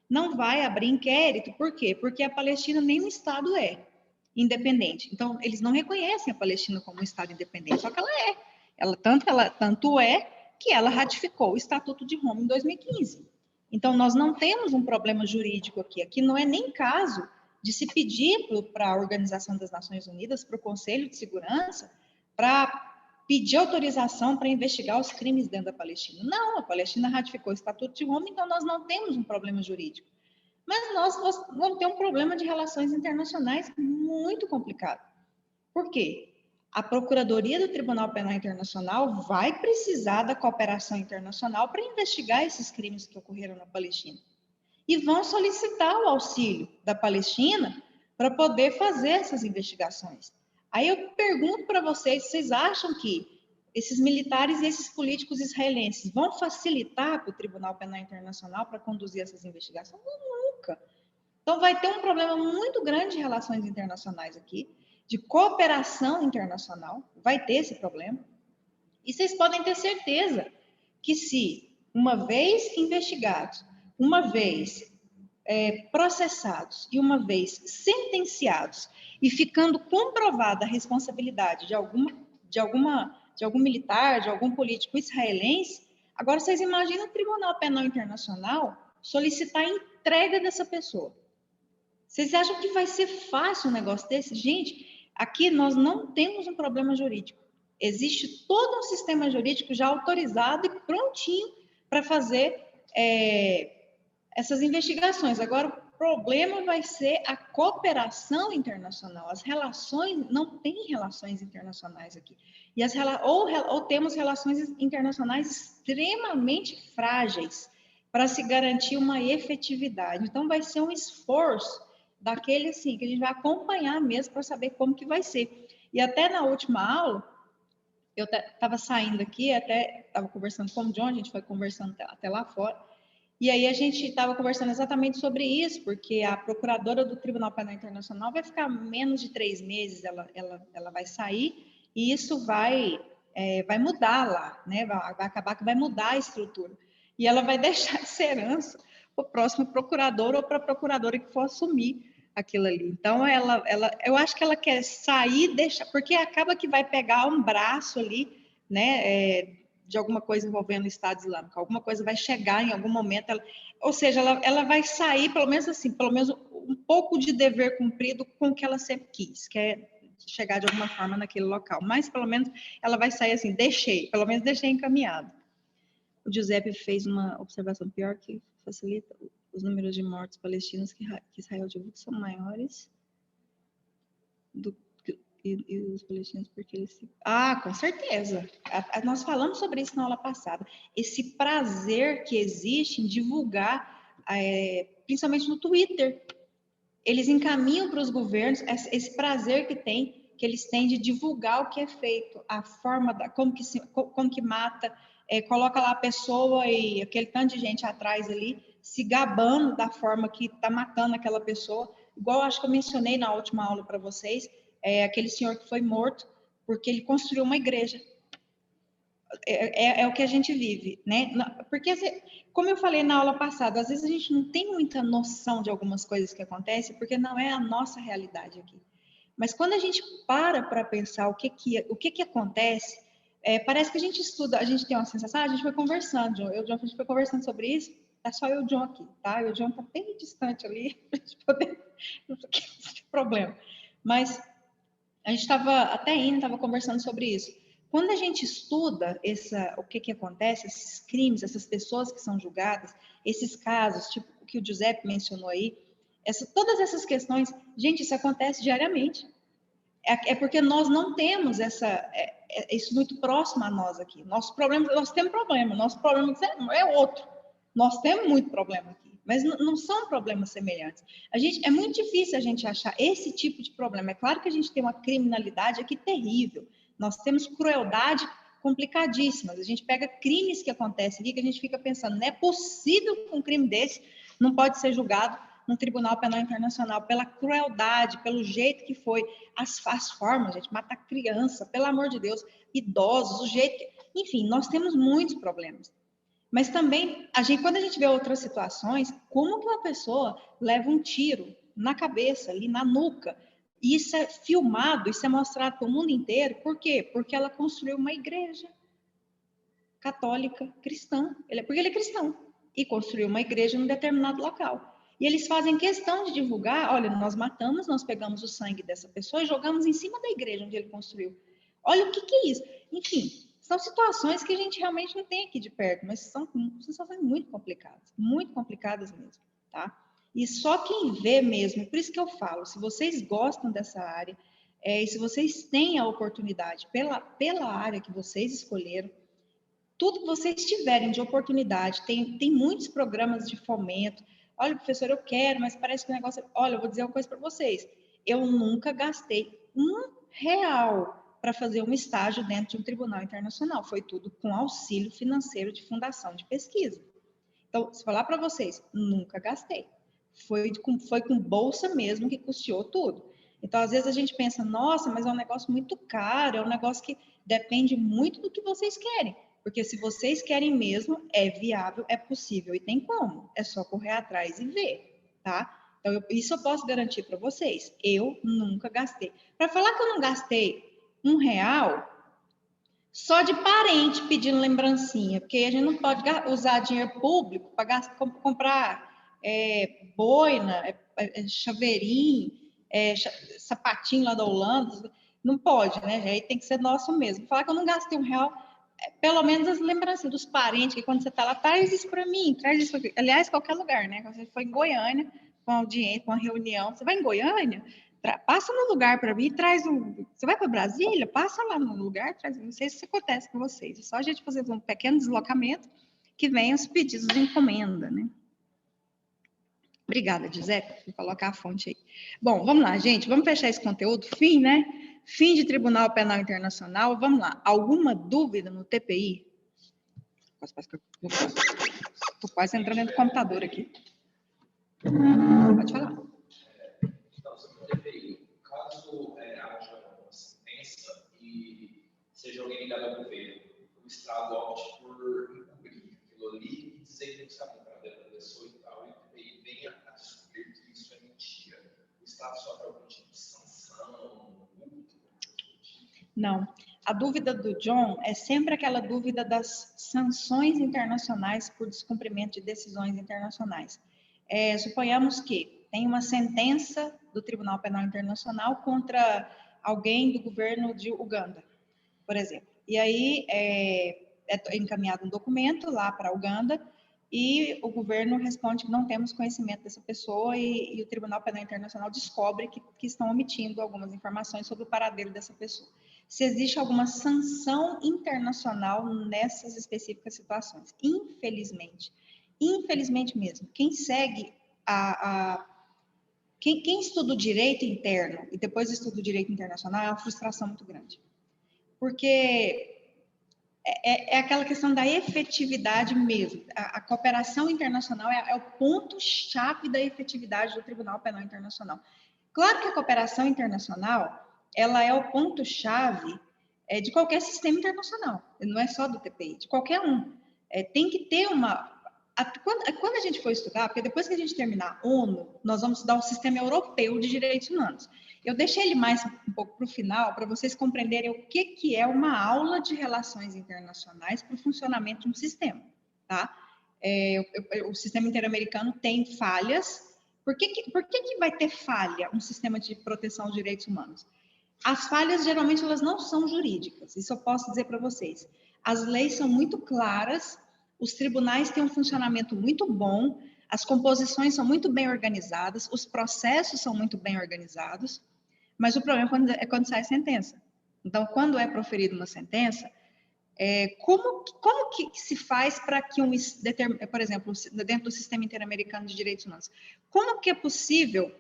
Speaker 1: Não vai abrir inquérito. Por quê? Porque a Palestina nem um Estado é independente. Então, eles não reconhecem a Palestina como um Estado independente, só que ela é. Tanto é que ela ratificou o Estatuto de Roma em 2015. Então, nós não temos um problema jurídico aqui. Aqui não é nem caso de se pedir para a Organização das Nações Unidas, para o Conselho de Segurança, para pedir autorização para investigar os crimes dentro da Palestina. Não, a Palestina ratificou o Estatuto de Roma, então nós não temos um problema jurídico. Mas nós vamos ter um problema de relações internacionais muito complicado. Por quê? A Procuradoria do Tribunal Penal Internacional vai precisar da cooperação internacional para investigar esses crimes que ocorreram na Palestina. E vão solicitar o auxílio da Palestina para poder fazer essas investigações. Aí eu pergunto para vocês acham que esses militares e esses políticos israelenses vão facilitar para o Tribunal Penal Internacional para conduzir essas investigações? Nunca. Então vai ter um problema muito grande de relações internacionais aqui, de cooperação internacional, vai ter esse problema. E vocês podem ter certeza que se, uma vez investigados, uma vez processados e uma vez sentenciados e ficando comprovada a responsabilidade de algum militar, de algum político israelense, agora vocês imaginam o Tribunal Penal Internacional solicitar a entrega dessa pessoa. Vocês acham que vai ser fácil um negócio desse? Gente, aqui nós não temos um problema jurídico. Existe todo um sistema jurídico já autorizado e prontinho para fazer essas investigações. Agora, problema vai ser a cooperação internacional. As relações, não tem relações internacionais aqui. E ou temos relações internacionais extremamente frágeis para se garantir uma efetividade. Então, vai ser um esforço daquele, assim, que a gente vai acompanhar mesmo para saber como que vai ser. E até na última aula, eu estava saindo aqui, até estava conversando com o John, a gente foi conversando até lá fora, e aí a gente estava conversando exatamente sobre isso, porque a procuradora do Tribunal Penal Internacional vai ficar menos de 3 meses, ela vai sair, e isso vai mudar lá, né? Vai acabar que vai mudar a estrutura. E ela vai deixar de ser herança para o próximo procurador ou para a procuradora que for assumir aquilo ali. Então, eu acho que ela quer sair, deixar, porque acaba que vai pegar um braço ali, né? De alguma coisa envolvendo o Estado Islâmico, alguma coisa vai chegar em algum momento, ou seja, ela vai sair, pelo menos assim, pelo menos um pouco de dever cumprido com o que ela sempre quis, que é chegar de alguma forma naquele local, mas pelo menos ela vai sair assim, pelo menos deixei encaminhado. O Giuseppe fez uma observação pior que facilita os números de mortos palestinos que Israel divulga são maiores do e os palestinos porque eles... com certeza. Nós falamos sobre isso na aula passada. Esse prazer que existe em divulgar, principalmente no Twitter. Eles encaminham para os governos esse prazer que eles têm de divulgar o que é feito, a forma, como que mata, coloca lá a pessoa e aquele tanto de gente atrás ali, se gabando da forma que está matando aquela pessoa. Igual acho que eu mencionei na última aula para vocês, aquele senhor que foi morto porque ele construiu uma igreja. É o que a gente vive, né? Porque, como eu falei na aula passada, às vezes a gente não tem muita noção de algumas coisas que acontecem, porque não é a nossa realidade aqui. Mas quando a gente para pensar o que acontece, parece que a gente estuda, a gente tem uma sensação, a gente foi conversando, a gente foi conversando sobre isso, tá só eu e o John aqui, tá? E o John tá bem distante ali, pra gente poder, não tem problema. Mas a gente estava conversando sobre isso. Quando a gente estuda o que acontece, esses crimes, essas pessoas que são julgadas, esses casos, tipo o que o Giuseppe mencionou aí, todas essas questões, gente, isso acontece diariamente. É porque nós não temos isso muito próximo a nós aqui. Nosso problema, nós temos problema, nosso problema é outro. Nós temos muito problema aqui, mas não são problemas semelhantes. É muito difícil a gente achar esse tipo de problema. É claro que a gente tem uma criminalidade aqui terrível. Nós temos crueldade complicadíssimas. A gente pega crimes que acontecem aqui que a gente fica pensando, não é possível que um crime desse não pode ser julgado no Tribunal Penal Internacional pela crueldade, pelo jeito que foi, as formas, gente, matar criança, pelo amor de Deus, idosos, o jeito que... Enfim, nós temos muitos problemas. Mas também, quando a gente vê outras situações, como que uma pessoa leva um tiro na cabeça, ali na nuca, e isso é filmado, isso é mostrado para o mundo inteiro, por quê? Porque ela construiu uma igreja católica cristã, porque ele é cristão, e construiu uma igreja num determinado local. E eles fazem questão de divulgar, olha, nós matamos, nós pegamos o sangue dessa pessoa e jogamos em cima da igreja onde ele construiu. Olha o que é isso. Enfim, são situações que a gente realmente não tem aqui de perto, mas são situações muito complicadas mesmo, tá? E só quem vê mesmo, por isso que eu falo, se vocês gostam dessa área, e se vocês têm a oportunidade pela área que vocês escolheram, tudo que vocês tiverem de oportunidade, tem muitos programas de fomento. Olha, professor, eu quero, mas parece que o negócio... Olha, eu vou dizer uma coisa para vocês. Eu nunca gastei R$1 para fazer um estágio dentro de um tribunal internacional. Foi tudo com auxílio financeiro de fundação de pesquisa. Então, se falar para vocês, nunca gastei. Foi com bolsa mesmo que custeou tudo. Então, às vezes a gente pensa, nossa, mas é um negócio muito caro, é um negócio que depende muito do que vocês querem. Porque se vocês querem mesmo, é viável, é possível e tem como. É só correr atrás e ver, tá? Então, isso eu posso garantir para vocês. Eu nunca gastei. Para falar que eu não gastei R$1, só de parente pedindo lembrancinha, porque a gente não pode usar dinheiro público para comprar boina, chaveirinho, sapatinho lá da Holanda. Não pode, né? Aí tem que ser nosso mesmo. Falar que eu não gastei R$1, pelo menos as lembranças dos parentes, que quando você está lá, traz isso para mim, traz isso aqui. Aliás, qualquer lugar, né? Quando você foi em Goiânia, com audiência, com a reunião. Você vai em Goiânia? Passa no lugar para mim, traz um. Você vai para Brasília? Passa lá no lugar, traz. Não sei se isso acontece com vocês. É só a gente fazer um pequeno deslocamento que vem os pedidos de encomenda, né? Obrigada, Giuseppe, por colocar a fonte aí. Bom, vamos lá, gente. Vamos fechar esse conteúdo. Fim, né? Fim de Tribunal Penal Internacional. Vamos lá. Alguma dúvida no TPI? Estou quase entrando dentro do computador aqui. Pode falar.
Speaker 2: Então, sobre o TPI, caso haja uma sentença e seja alguém ligado ao governo, o Estado opte por encobrir aquilo ali e dizer que não sabe para a pessoa e tal, e o TPI venha a descobrir que isso é mentira. O Estado sofre algum tipo de sanção, multa?
Speaker 1: Não. A dúvida do John é sempre aquela dúvida das sanções internacionais por descumprimento de decisões internacionais. Suponhamos que tem uma sentença do Tribunal Penal Internacional contra alguém do governo de Uganda, por exemplo. E aí é encaminhado um documento lá para Uganda e o governo responde que não temos conhecimento dessa pessoa e o Tribunal Penal Internacional descobre que estão omitindo algumas informações sobre o paradeiro dessa pessoa. Se existe alguma sanção internacional nessas específicas situações. Infelizmente mesmo, quem segue quem estuda o direito interno e depois estuda o direito internacional é uma frustração muito grande. Porque é aquela questão da efetividade mesmo. A cooperação internacional é o ponto-chave da efetividade do Tribunal Penal Internacional. Claro que a cooperação internacional ela é o ponto-chave de qualquer sistema internacional, não é só do TPI, de qualquer um. Tem que ter uma... Quando a gente for estudar, porque depois que a gente terminar a ONU, nós vamos estudar o Sistema Europeu de Direitos Humanos. Eu deixei ele mais um pouco para o final, para vocês compreenderem o que é uma aula de relações internacionais para o funcionamento de um sistema, tá? O sistema interamericano tem falhas. Por que vai ter falha um sistema de proteção aos direitos humanos? As falhas, geralmente, elas não são jurídicas, isso eu posso dizer para vocês. As leis são muito claras, os tribunais têm um funcionamento muito bom, as composições são muito bem organizadas, os processos são muito bem organizados, mas o problema é quando sai a sentença. Então, quando é proferida uma sentença, como que se faz para que por exemplo, dentro do sistema interamericano de direitos humanos, como que é possível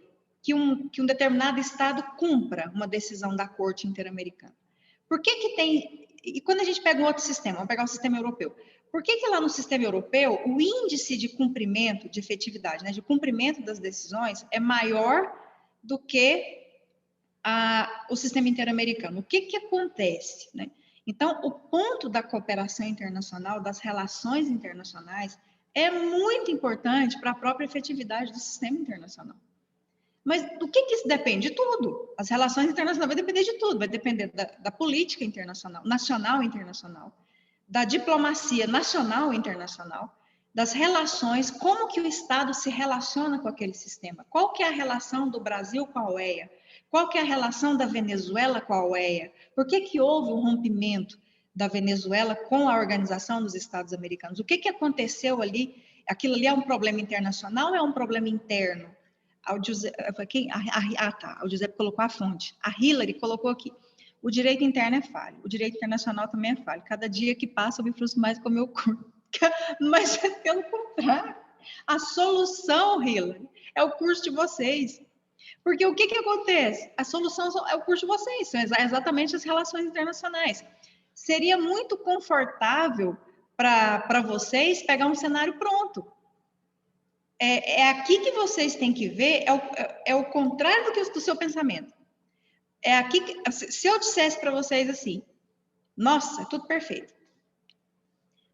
Speaker 1: que um determinado Estado cumpra uma decisão da Corte Interamericana? Por que tem... E quando a gente pega um outro sistema, vamos pegar o sistema europeu, por que lá no sistema europeu o índice de cumprimento, de efetividade, né, de cumprimento das decisões é maior do que o sistema interamericano? O que acontece, né? Então, o ponto da cooperação internacional, das relações internacionais, é muito importante para a própria efetividade do sistema internacional. Mas do que isso depende? De tudo. As relações internacionais vai depender de tudo. Vai depender da política internacional, nacional e internacional, da diplomacia nacional e internacional, das relações, como que o Estado se relaciona com aquele sistema. Qual que é a relação do Brasil com a OEA? Qual que é a relação da Venezuela com a OEA? Por que houve um rompimento da Venezuela com a Organização dos Estados Americanos? O que aconteceu ali? Aquilo ali é um problema internacional ou é um problema interno? O Giuseppe colocou a fonte. A Hillary colocou aqui. O direito interno é falho. O direito internacional também é falho. Cada dia que passa eu me frustro mais com o meu curso. Mas é pelo contrário. A solução, Hillary, é o curso de vocês. Porque o que acontece? A solução é o curso de vocês. São exatamente as relações internacionais. Seria muito confortável para vocês pegar um cenário pronto. Aqui que vocês têm que ver, é o contrário do seu pensamento. Aqui que, se eu dissesse para vocês assim, nossa, é tudo perfeito.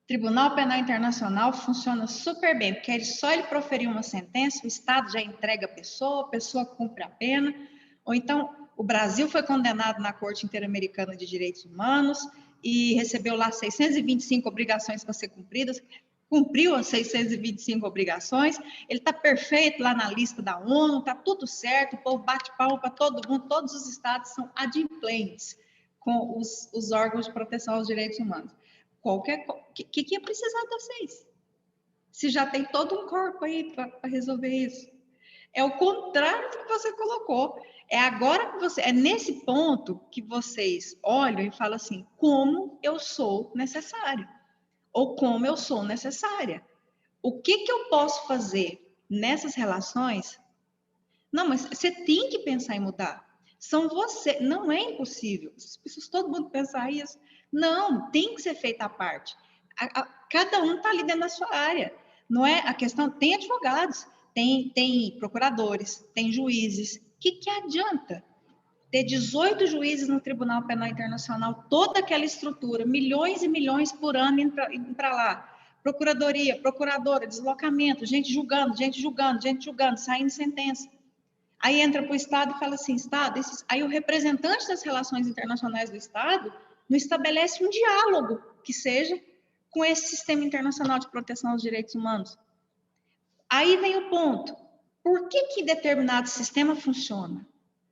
Speaker 1: Tribunal Penal Internacional funciona super bem, porque só ele proferir uma sentença, o Estado já entrega a pessoa cumpre a pena, ou então o Brasil foi condenado na Corte Interamericana de Direitos Humanos e recebeu lá 625 obrigações para ser cumpridas, cumpriu as 625 obrigações, ele está perfeito lá na lista da ONU, está tudo certo, o povo bate palma para todo mundo, todos os estados são adimplentes com os órgãos de proteção aos direitos humanos. O que ia precisar de vocês? Se já tem todo um corpo aí para resolver isso. É o contrário do que você colocou. É agora que é nesse ponto que vocês olham e falam assim, como eu sou necessário, ou como eu sou necessária. O que eu posso fazer nessas relações? Não, mas você tem que pensar em mudar. São você, não é impossível. As pessoas, todo mundo pensar isso. Não, tem que ser feita a parte. Cada um está ali dentro da sua área. Não é a questão, tem advogados, tem procuradores, tem juízes. O que adianta ter 18 juízes no Tribunal Penal Internacional, toda aquela estrutura, milhões e milhões por ano indo para lá? Procuradoria, procuradora, deslocamento, gente julgando, saindo sentença. Aí entra para o Estado e fala assim, Estado, aí o representante das relações internacionais do Estado não estabelece um diálogo que seja com esse sistema internacional de proteção aos direitos humanos. Aí vem o ponto, por que determinado sistema funciona?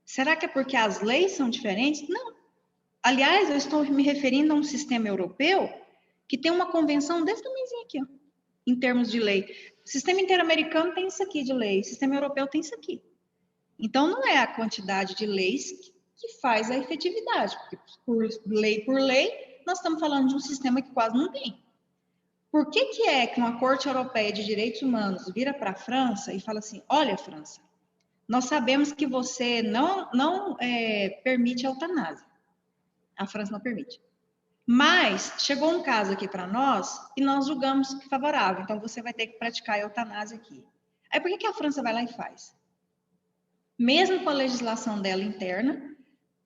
Speaker 1: Será que é porque as leis são diferentes? Não. Aliás, eu estou me referindo a um sistema europeu que tem uma convenção desse tamanhozinho aqui, ó, em termos de lei. O sistema interamericano tem isso aqui de lei, o sistema europeu tem isso aqui. Então, não é a quantidade de leis que faz a efetividade, porque por lei, nós estamos falando de um sistema que quase não tem. Por que é que uma Corte Europeia de Direitos Humanos vira para a França e fala assim, olha, França, nós sabemos que você não permite a eutanásia. A França não permite. Mas chegou um caso aqui para nós e nós julgamos que favorável, então você vai ter que praticar a eutanásia aqui. Aí por que a França vai lá e faz? Mesmo com a legislação dela interna,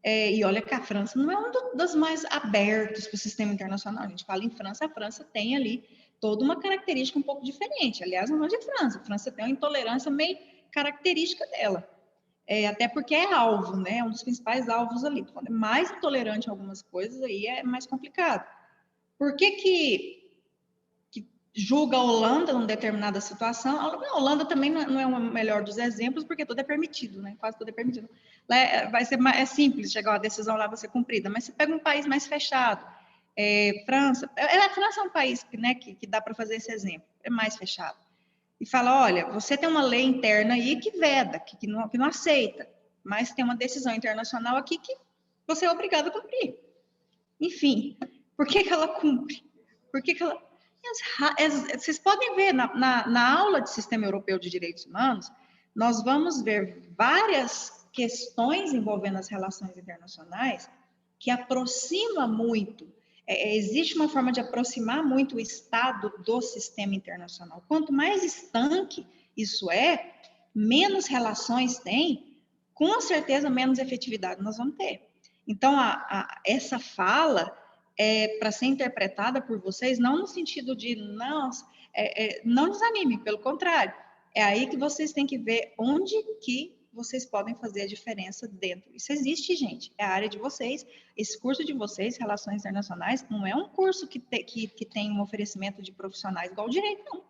Speaker 1: e olha que a França não é um dos mais abertos para o sistema internacional. A gente fala em França, a França tem ali toda uma característica um pouco diferente. Aliás, não é de França. A França tem uma intolerância meio característica dela. Até porque é alvo, né? É um dos principais alvos ali. Quando é mais intolerante a algumas coisas, aí é mais complicado. Por que julga a Holanda numa determinada situação? A Holanda também não é o melhor dos exemplos, porque tudo é permitido, né? Quase tudo é permitido. Lá vai ser mais simples chegar uma decisão lá vai ser cumprida, mas você pega um país mais fechado, França. A França é um país né, que dá para fazer esse exemplo, é mais fechado. E fala, olha, você tem uma lei interna aí que veda, que não aceita, mas tem uma decisão internacional aqui que você é obrigado a cumprir. Enfim, por que ela cumpre? Por que ela... Vocês podem ver na aula de Sistema Europeu de Direitos Humanos, nós vamos ver várias questões envolvendo as relações internacionais que aproxima muito, existe uma forma de aproximar muito o Estado do sistema internacional. Quanto mais estanque isso menos relações tem, com certeza menos efetividade nós vamos ter. Então, essa fala para ser interpretada por vocês, não no sentido de, não desanime, pelo contrário. É aí que vocês têm que ver onde que vocês podem fazer a diferença dentro. Isso existe, gente. É a área de vocês. Esse curso de vocês, Relações Internacionais, não é um curso que tem um oferecimento de profissionais igual o direito, não.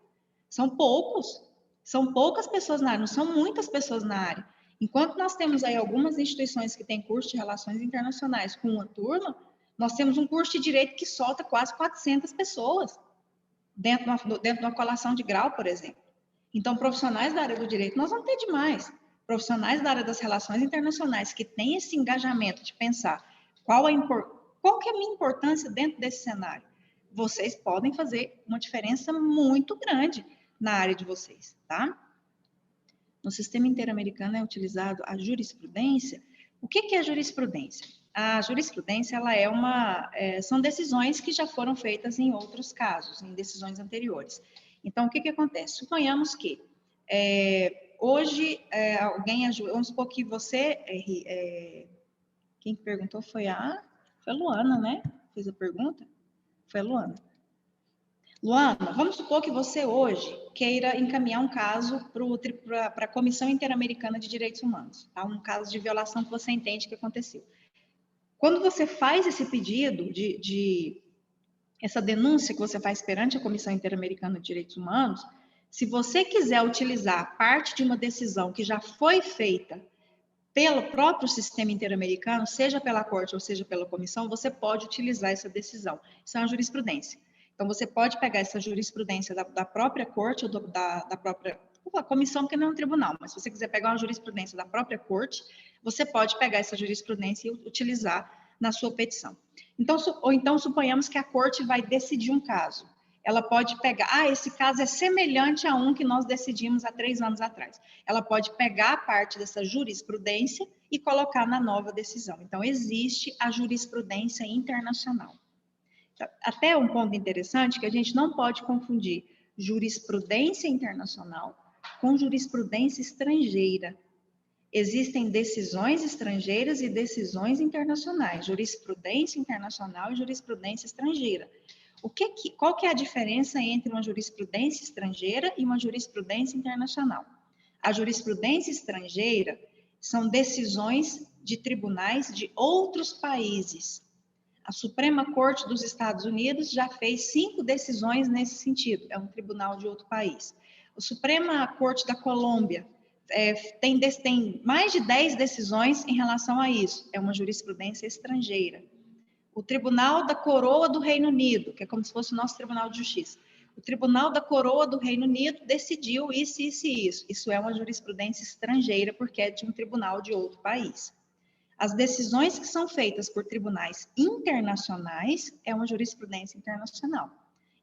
Speaker 1: São poucos. São poucas pessoas na área, não são muitas pessoas na área. Enquanto nós temos aí algumas instituições que têm curso de Relações Internacionais com uma turma, nós temos um curso de direito que solta quase 400 pessoas dentro de uma colação de grau, por exemplo. Então, profissionais da área do direito, nós vamos ter demais. Profissionais da área das relações internacionais que têm esse engajamento de pensar qual que é a minha importância dentro desse cenário. Vocês podem fazer uma diferença muito grande na área de vocês, tá? No sistema interamericano é utilizado a jurisprudência. O que é a jurisprudência? A jurisprudência são decisões que já foram feitas em outros casos, em decisões anteriores. Então, o que acontece? Suponhamos que hoje vamos supor que você, quem perguntou foi a Luana, né? Fez a pergunta? Foi a Luana. Luana, vamos supor que você hoje queira encaminhar um caso para a Comissão Interamericana de Direitos Humanos, tá? Um caso de violação que você entende que aconteceu. Quando você faz esse pedido essa denúncia que você faz perante a Comissão Interamericana de Direitos Humanos, se você quiser utilizar parte de uma decisão que já foi feita pelo próprio sistema interamericano, seja pela corte ou seja pela comissão, você pode utilizar essa decisão. Isso é uma jurisprudência. Então, você pode pegar essa jurisprudência da própria corte ou da própria vou falar comissão porque não é um tribunal, mas se você quiser pegar uma jurisprudência da própria corte, você pode pegar essa jurisprudência e utilizar na sua petição. Então, ou então suponhamos que a corte vai decidir um caso. Ela pode pegar, esse caso é semelhante a um que nós decidimos há 3 anos atrás. Ela pode pegar a parte dessa jurisprudência e colocar na nova decisão. Então, existe a jurisprudência internacional. Até um ponto interessante que a gente não pode confundir jurisprudência internacional com jurisprudência estrangeira. Existem decisões estrangeiras e decisões internacionais, jurisprudência internacional e jurisprudência estrangeira. Qual que é a diferença entre uma jurisprudência estrangeira e uma jurisprudência internacional? A jurisprudência estrangeira são decisões de tribunais de outros países. A Suprema Corte dos Estados Unidos já fez 5 decisões nesse sentido, é um tribunal de outro país. A Suprema Corte da Colômbia tem mais de 10 decisões em relação a isso, é uma jurisprudência estrangeira. O Tribunal da Coroa do Reino Unido, que é como se fosse o nosso Tribunal de Justiça. O Tribunal da Coroa do Reino Unido decidiu isso, isso e isso. Isso é uma jurisprudência estrangeira, porque é de um tribunal de outro país. As decisões que são feitas por tribunais internacionais é uma jurisprudência internacional.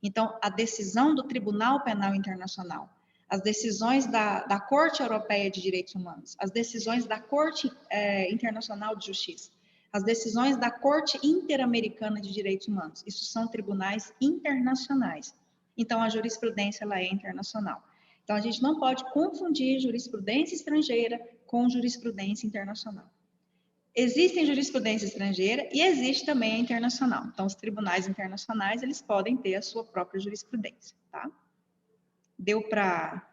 Speaker 1: Então, a decisão do Tribunal Penal Internacional, as decisões da Corte Europeia de Direitos Humanos, as decisões da Corte Internacional de Justiça, as decisões da Corte Interamericana de Direitos Humanos, isso são tribunais internacionais. Então, a jurisprudência ela é internacional. Então, a gente não pode confundir jurisprudência estrangeira com jurisprudência internacional. Existe jurisprudência estrangeira e existe também a internacional. Então, os tribunais internacionais, eles podem ter a sua própria jurisprudência, tá? Deu para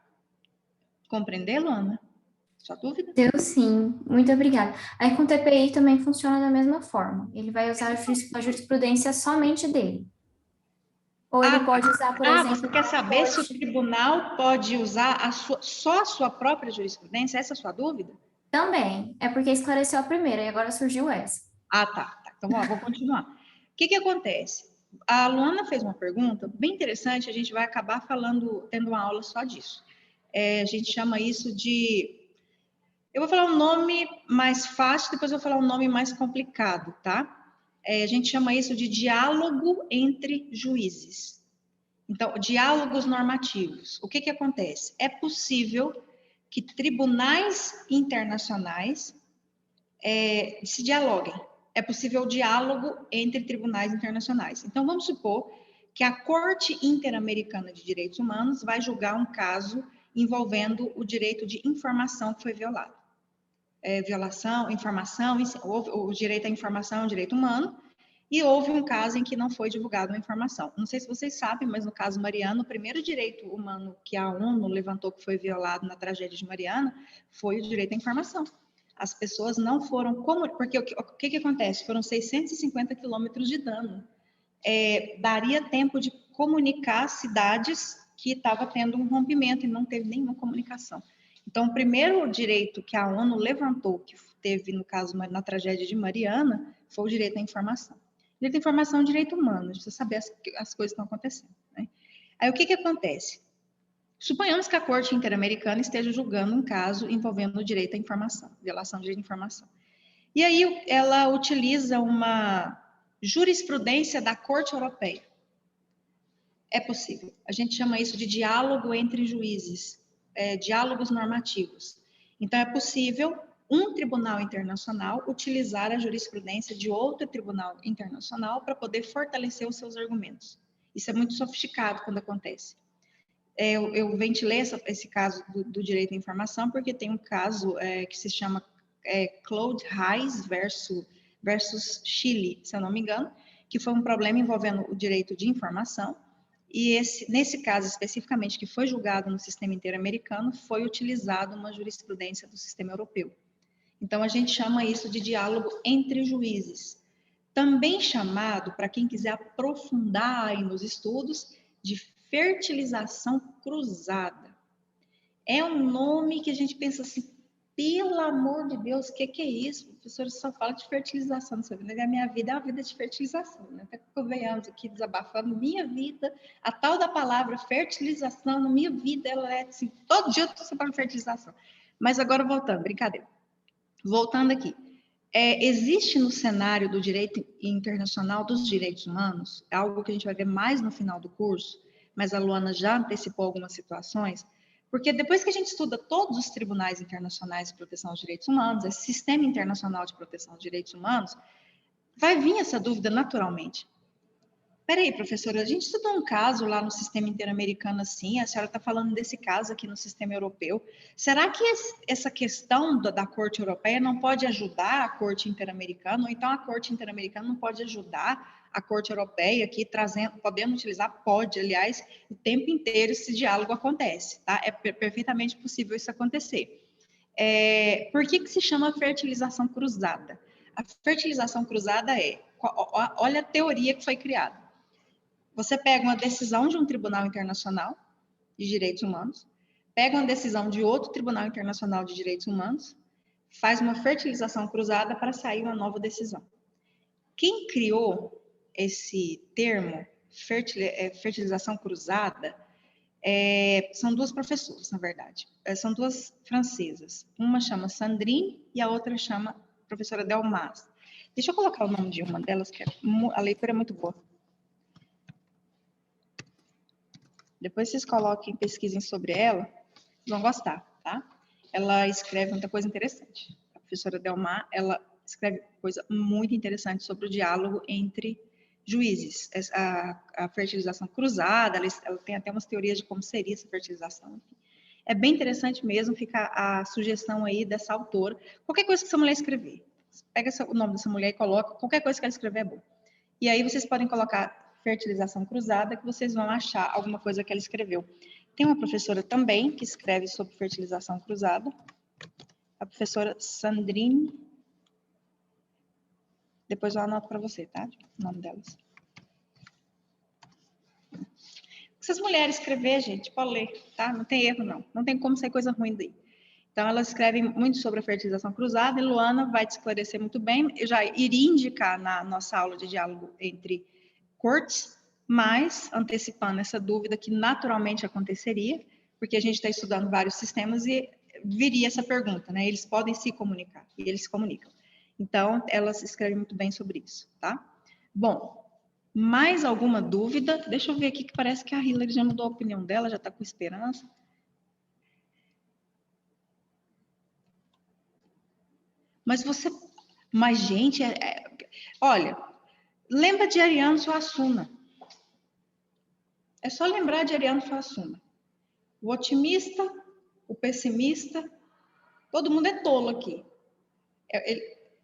Speaker 1: compreender, Luana? Sua dúvida?
Speaker 3: Deu sim, muito obrigada. Aí com o TPI também funciona da mesma forma. Ele vai usar a jurisprudência somente dele. Ou ele pode usar, por exemplo...
Speaker 1: Você quer saber se o tribunal pode usar só a sua própria jurisprudência? Essa é a sua dúvida?
Speaker 3: Também. É porque esclareceu a primeira e agora surgiu essa.
Speaker 1: Tá. Então, vou continuar. O que acontece? A Luana fez uma pergunta bem interessante, a gente vai acabar tendo uma aula só disso. A gente chama isso de... Eu vou falar um nome mais fácil, depois eu vou falar um nome mais complicado, tá? A gente chama isso de diálogo entre juízes. Então, diálogos normativos. O que acontece? É possível que tribunais internacionais se dialoguem. É possível o diálogo entre tribunais internacionais. Então, vamos supor que a Corte Interamericana de Direitos Humanos vai julgar um caso envolvendo o direito de informação que foi violado. O direito à informação é um direito humano, e houve um caso em que não foi divulgada uma informação. Não sei se vocês sabem, mas no caso Mariana, o primeiro direito humano que a ONU levantou que foi violado na tragédia de Mariana foi o direito à informação. As pessoas não foram... Porque o que acontece? Foram 650 quilômetros de dano. Daria tempo de comunicar cidades que estavam tendo um rompimento e não teve nenhuma comunicação. Então, o primeiro direito que a ONU levantou, que teve, no caso, na tragédia de Mariana, foi o direito à informação. Direito à informação é um direito humano, a gente precisa saber as coisas que estão acontecendo, né? Aí, o que acontece? Suponhamos que a Corte Interamericana esteja julgando um caso envolvendo o direito à informação, violação do direito à informação. E aí, ela utiliza uma jurisprudência da Corte Europeia. É possível. A gente chama isso de diálogo entre juízes, diálogos normativos. Então, é possível um tribunal internacional utilizar a jurisprudência de outro tribunal internacional para poder fortalecer os seus argumentos. Isso é muito sofisticado quando acontece. Eu ventilei esse caso do direito à informação porque tem um caso que se chama Claude Reis versus Chile, se eu não me engano, que foi um problema envolvendo o direito de informação. E nesse caso especificamente, que foi julgado no sistema interamericano, foi utilizado uma jurisprudência do sistema europeu. Então, a gente chama isso de diálogo entre juízes. Também chamado, para quem quiser aprofundar aí nos estudos, de fertilização cruzada. É um nome que a gente pensa assim, Pelo amor de Deus, o que é isso? O professor só fala de fertilização na sua vida. A minha vida é uma vida de fertilização, né? Até que convenhamos aqui desabafando, minha vida, a tal da palavra fertilização, na minha vida, ela é assim, todo dia eu estou falando de fertilização. Mas agora voltando, brincadeira. Voltando aqui. Existe no cenário do direito internacional dos direitos humanos, é algo que a gente vai ver mais no final do curso, mas a Luana já antecipou algumas situações, porque depois que a gente estuda todos os tribunais internacionais de proteção aos direitos humanos, esse sistema internacional de proteção aos direitos humanos, vai vir essa dúvida naturalmente. Peraí, professora, a gente estudou um caso lá no sistema interamericano assim, a senhora está falando desse caso aqui no sistema europeu. Será que essa questão da Corte Europeia não pode ajudar a Corte Interamericana, ou então a Corte Interamericana não pode ajudar a Corte Europeia aqui, podendo utilizar? Pode, aliás, o tempo inteiro esse diálogo acontece, tá? É perfeitamente possível isso acontecer. Por que se chama fertilização cruzada? A fertilização cruzada olha a teoria que foi criada. Você pega uma decisão de um tribunal internacional de direitos humanos, pega uma decisão de outro tribunal internacional de direitos humanos, faz uma fertilização cruzada para sair uma nova decisão. Quem criou esse termo, fertilização cruzada, são duas professoras, na verdade. São duas francesas. Uma chama Sandrine e a outra chama professora Delmas. Deixa eu colocar o nome de uma delas, que a leitura é muito boa. Depois vocês coloquem, pesquisem sobre ela, vão gostar, tá? Ela escreve muita coisa interessante. A professora Delmas, ela escreve coisa muito interessante sobre o diálogo entre juízes. A fertilização cruzada, ela tem até umas teorias de como seria essa fertilização. É bem interessante mesmo, fica a sugestão aí dessa autora. Qualquer coisa que essa mulher escrever, pega o nome dessa mulher e coloca, qualquer coisa que ela escrever é bom. E aí vocês podem colocar fertilização cruzada, que vocês vão achar alguma coisa que ela escreveu. Tem uma professora também que escreve sobre fertilização cruzada, a professora Sandrine. Depois eu anoto para você, tá? O nome delas. Se as mulheres escrever, gente, pode ler, tá? Não tem erro, não. Não tem como sair coisa ruim daí. Então, elas escrevem muito sobre a fertilização cruzada e Luana vai te esclarecer muito bem. Eu já iria indicar na nossa aula de diálogo entre cortes, mas antecipando essa dúvida que naturalmente aconteceria, porque a gente está estudando vários sistemas e viria essa pergunta, né? Eles podem se comunicar, e eles se comunicam. Então, elas escrevem muito bem sobre isso, tá? Bom, mais alguma dúvida? Deixa eu ver aqui que parece que a Hillary já mudou a opinião dela, já está com esperança. Mas gente, olha, lembra de Ariano Suassuna. É só lembrar de Ariano Suassuna. O otimista, o pessimista, todo mundo é tolo aqui.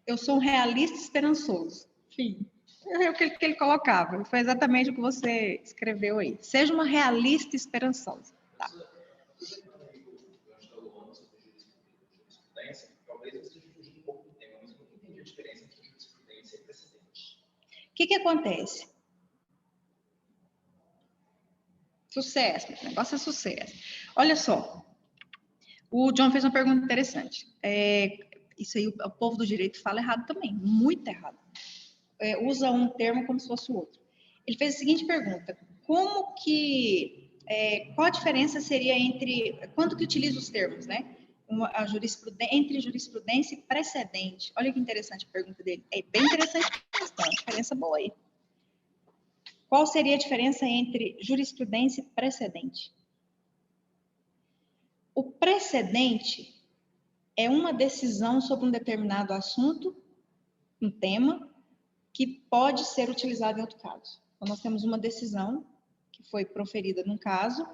Speaker 1: Eu sou um realista esperançoso. Enfim, é o que ele colocava. Foi exatamente o que você escreveu aí. Seja uma realista esperançosa. Tá. O que acontece? Sucesso, o negócio é sucesso. Olha só, o John fez uma pergunta interessante. Isso aí o povo do direito fala errado também, muito errado. Usa um termo como se fosse o outro. Ele fez a seguinte pergunta: qual a diferença seria entre, quando que utiliza os termos, né? Entre jurisprudência e precedente. Olha que interessante a pergunta dele. É bem interessante a questão, diferença boa aí. Qual seria a diferença entre jurisprudência e precedente? O precedente é uma decisão sobre um determinado assunto, um tema, que pode ser utilizado em outro caso. Então, nós temos uma decisão que foi proferida num caso,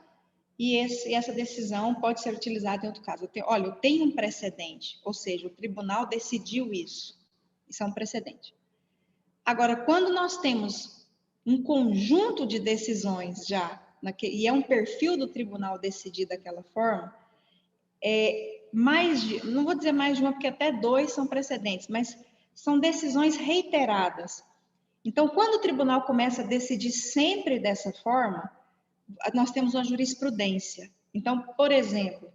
Speaker 1: e essa decisão pode ser utilizada em outro caso. Eu tenho um precedente, ou seja, o tribunal decidiu isso. Isso é um precedente. Agora, quando nós temos um conjunto de decisões já, e é um perfil do tribunal decidir daquela forma, não vou dizer mais de uma, porque até 2 são precedentes, mas são decisões reiteradas. Então, quando o tribunal começa a decidir sempre dessa forma, nós temos uma jurisprudência. Então, por exemplo,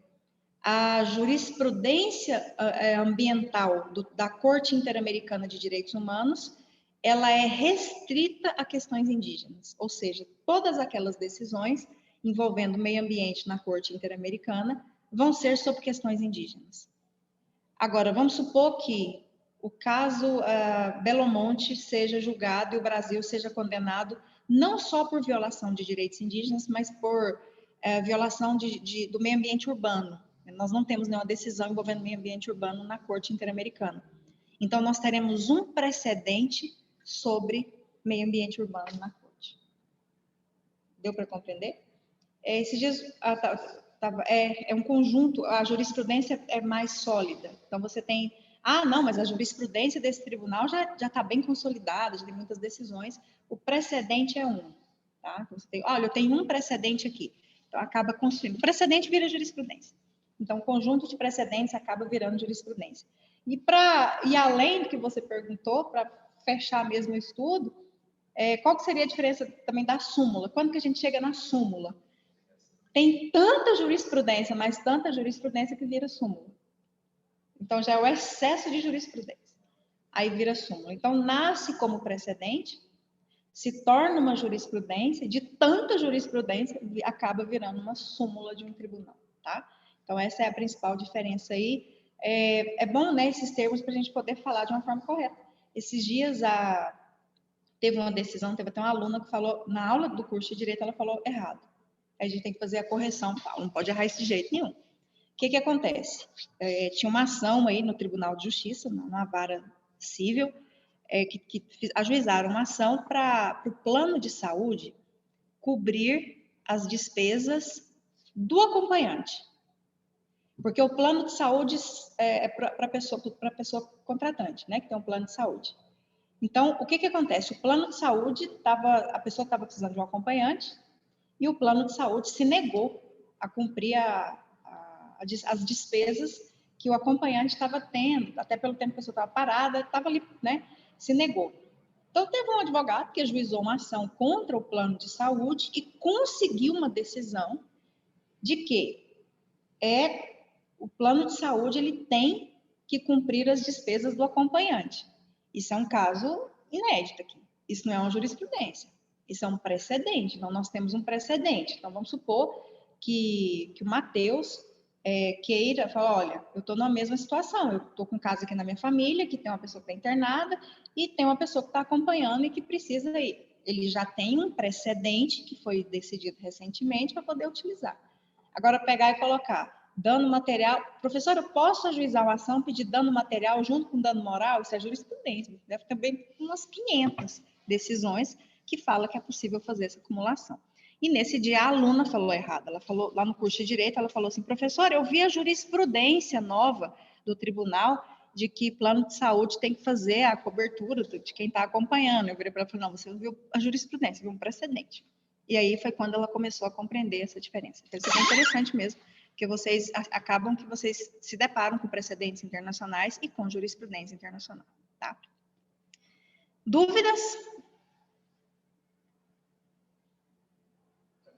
Speaker 1: a jurisprudência ambiental da Corte Interamericana de Direitos Humanos, ela é restrita a questões indígenas, ou seja, todas aquelas decisões envolvendo meio ambiente na Corte Interamericana vão ser sobre questões indígenas. Agora, vamos supor que o caso Belo Monte seja julgado e o Brasil seja condenado não só por violação de direitos indígenas, mas por violação do meio ambiente urbano. Nós não temos nenhuma decisão envolvendo meio ambiente urbano na Corte Interamericana. Então, nós teremos um precedente sobre meio ambiente urbano na Corte. Deu para compreender? Esses dias é um conjunto, a jurisprudência é mais sólida. Então, você tem... não, mas a jurisprudência desse tribunal já está bem consolidada, já tem muitas decisões. O precedente é um. Tá? Então, você tem, olha, eu tenho um precedente aqui. Então, acaba construindo. O precedente vira jurisprudência. Então, o conjunto de precedentes acaba virando jurisprudência. E além do que você perguntou, para fechar mesmo o estudo, qual que seria a diferença também da súmula? Quando que a gente chega na súmula? Tem tanta jurisprudência, mas tanta jurisprudência que vira súmula. Então, já é o excesso de jurisprudência. Aí vira súmula. Então, nasce como precedente, se torna uma jurisprudência, de tanta jurisprudência, acaba virando uma súmula de um tribunal, tá? Então, essa é a principal diferença aí. É bom, né, esses termos para a gente poder falar de uma forma correta. Esses dias, teve uma decisão, teve até uma aluna que falou, na aula do curso de Direito, ela falou errado. Aí a gente tem que fazer a correção, não pode errar isso de jeito nenhum. O que acontece? Tinha uma ação aí no Tribunal de Justiça, na vara civil, que ajuizaram uma ação para o plano de saúde cobrir as despesas do acompanhante. Porque o plano de saúde é para a pessoa contratante, né, que tem um plano de saúde. Então, o que acontece? O plano de saúde, a pessoa estava precisando de um acompanhante e o plano de saúde se negou a cumprir as despesas que o acompanhante estava tendo, até pelo tempo que a pessoa estava parada, estava ali, né, se negou. Então, teve um advogado que ajuizou uma ação contra o plano de saúde e conseguiu uma decisão de que o plano de saúde ele tem que cumprir as despesas do acompanhante. Isso é um caso inédito aqui. Isso não é uma jurisprudência. Isso é um precedente. Então, nós temos um precedente. Então, vamos supor que o Matheus queira falar, olha, eu estou na mesma situação. Eu estou com casa aqui na minha família, que tem uma pessoa que está internada e tem uma pessoa que está acompanhando e que precisa ir. Ele já tem um precedente que foi decidido recentemente para poder utilizar. Agora, pegar e colocar dano material. Professor, eu posso ajuizar uma ação, pedir dano material junto com dano moral? Isso é jurisprudência. Deve ter bem umas 500 decisões que fala que é possível fazer essa acumulação. E nesse dia a aluna falou errado. Ela falou, lá no curso de Direito, ela falou assim, professor, eu vi a jurisprudência nova do tribunal de que plano de saúde tem que fazer a cobertura de quem está acompanhando. Eu virei para ela e falei, não, você não viu a jurisprudência, viu um precedente. E aí foi quando ela começou a compreender essa diferença. Então, isso é bem interessante mesmo, porque vocês se deparam com precedentes internacionais e com jurisprudência internacional, tá? Dúvidas?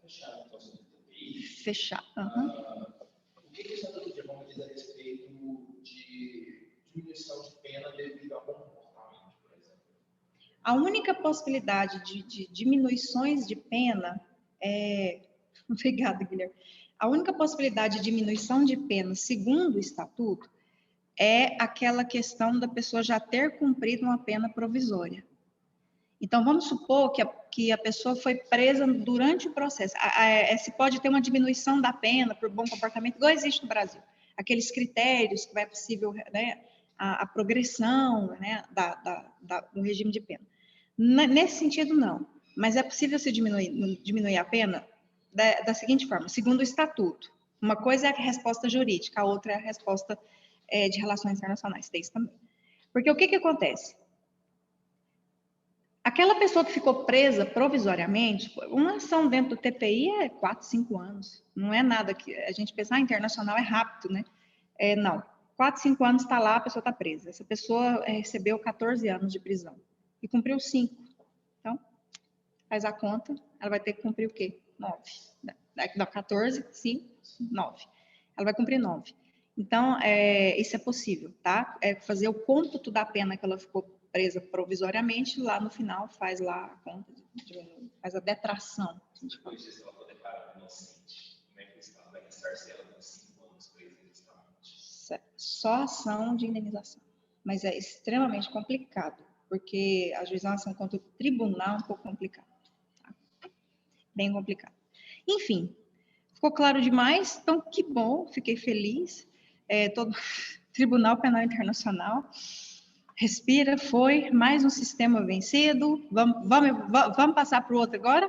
Speaker 2: Fechado, então, sobre o TPI.
Speaker 1: Fechado.
Speaker 2: O que o Estatuto de Roma diz a respeito de diminuição de pena devido a comportamento, por exemplo?
Speaker 1: A única possibilidade de diminuições de pena Obrigada, Guilherme. A única possibilidade de diminuição de pena, segundo o Estatuto, é aquela questão da pessoa já ter cumprido uma pena provisória. Então, vamos supor que a pessoa foi presa durante o processo. Se pode ter uma diminuição da pena por bom comportamento, igual existe no Brasil. Aqueles critérios que vai possível, né, a progressão, né, do regime de pena. Nesse sentido, não. Mas é possível se diminuir a pena da seguinte forma, segundo o Estatuto. Uma coisa é a resposta jurídica, a outra é a resposta de relações internacionais. Tem isso também. Porque o que acontece? Aquela pessoa que ficou presa provisoriamente, uma ação dentro do TPI é 4, 5 anos. Não é nada que a gente pensa, internacional é rápido, né? Não. 4, 5 anos está lá, a pessoa está presa. Essa pessoa recebeu 14 anos de prisão e cumpriu 5. Então, faz a conta, ela vai ter que cumprir o quê? 9. Dá 14, 5, 9. ela vai cumprir 9. Então, isso é possível, tá? É fazer o cômputo da pena que ela ficou presa provisoriamente, lá no final faz lá a conta, faz a detração.
Speaker 2: Depois disso, ela poder parar inocente. Como é que o Estado vai ressarcir ela com 5 anos presa injustamente?
Speaker 1: Só ação de indenização. Mas é extremamente complicado, porque ajuizar uma ação contra o tribunal é um pouco complicado. Tá? Bem complicado. Enfim, ficou claro demais? Então, que bom, fiquei feliz. Todo Tribunal Penal Internacional, respira, foi, mais um sistema vencido. Vamos passar para o outro agora?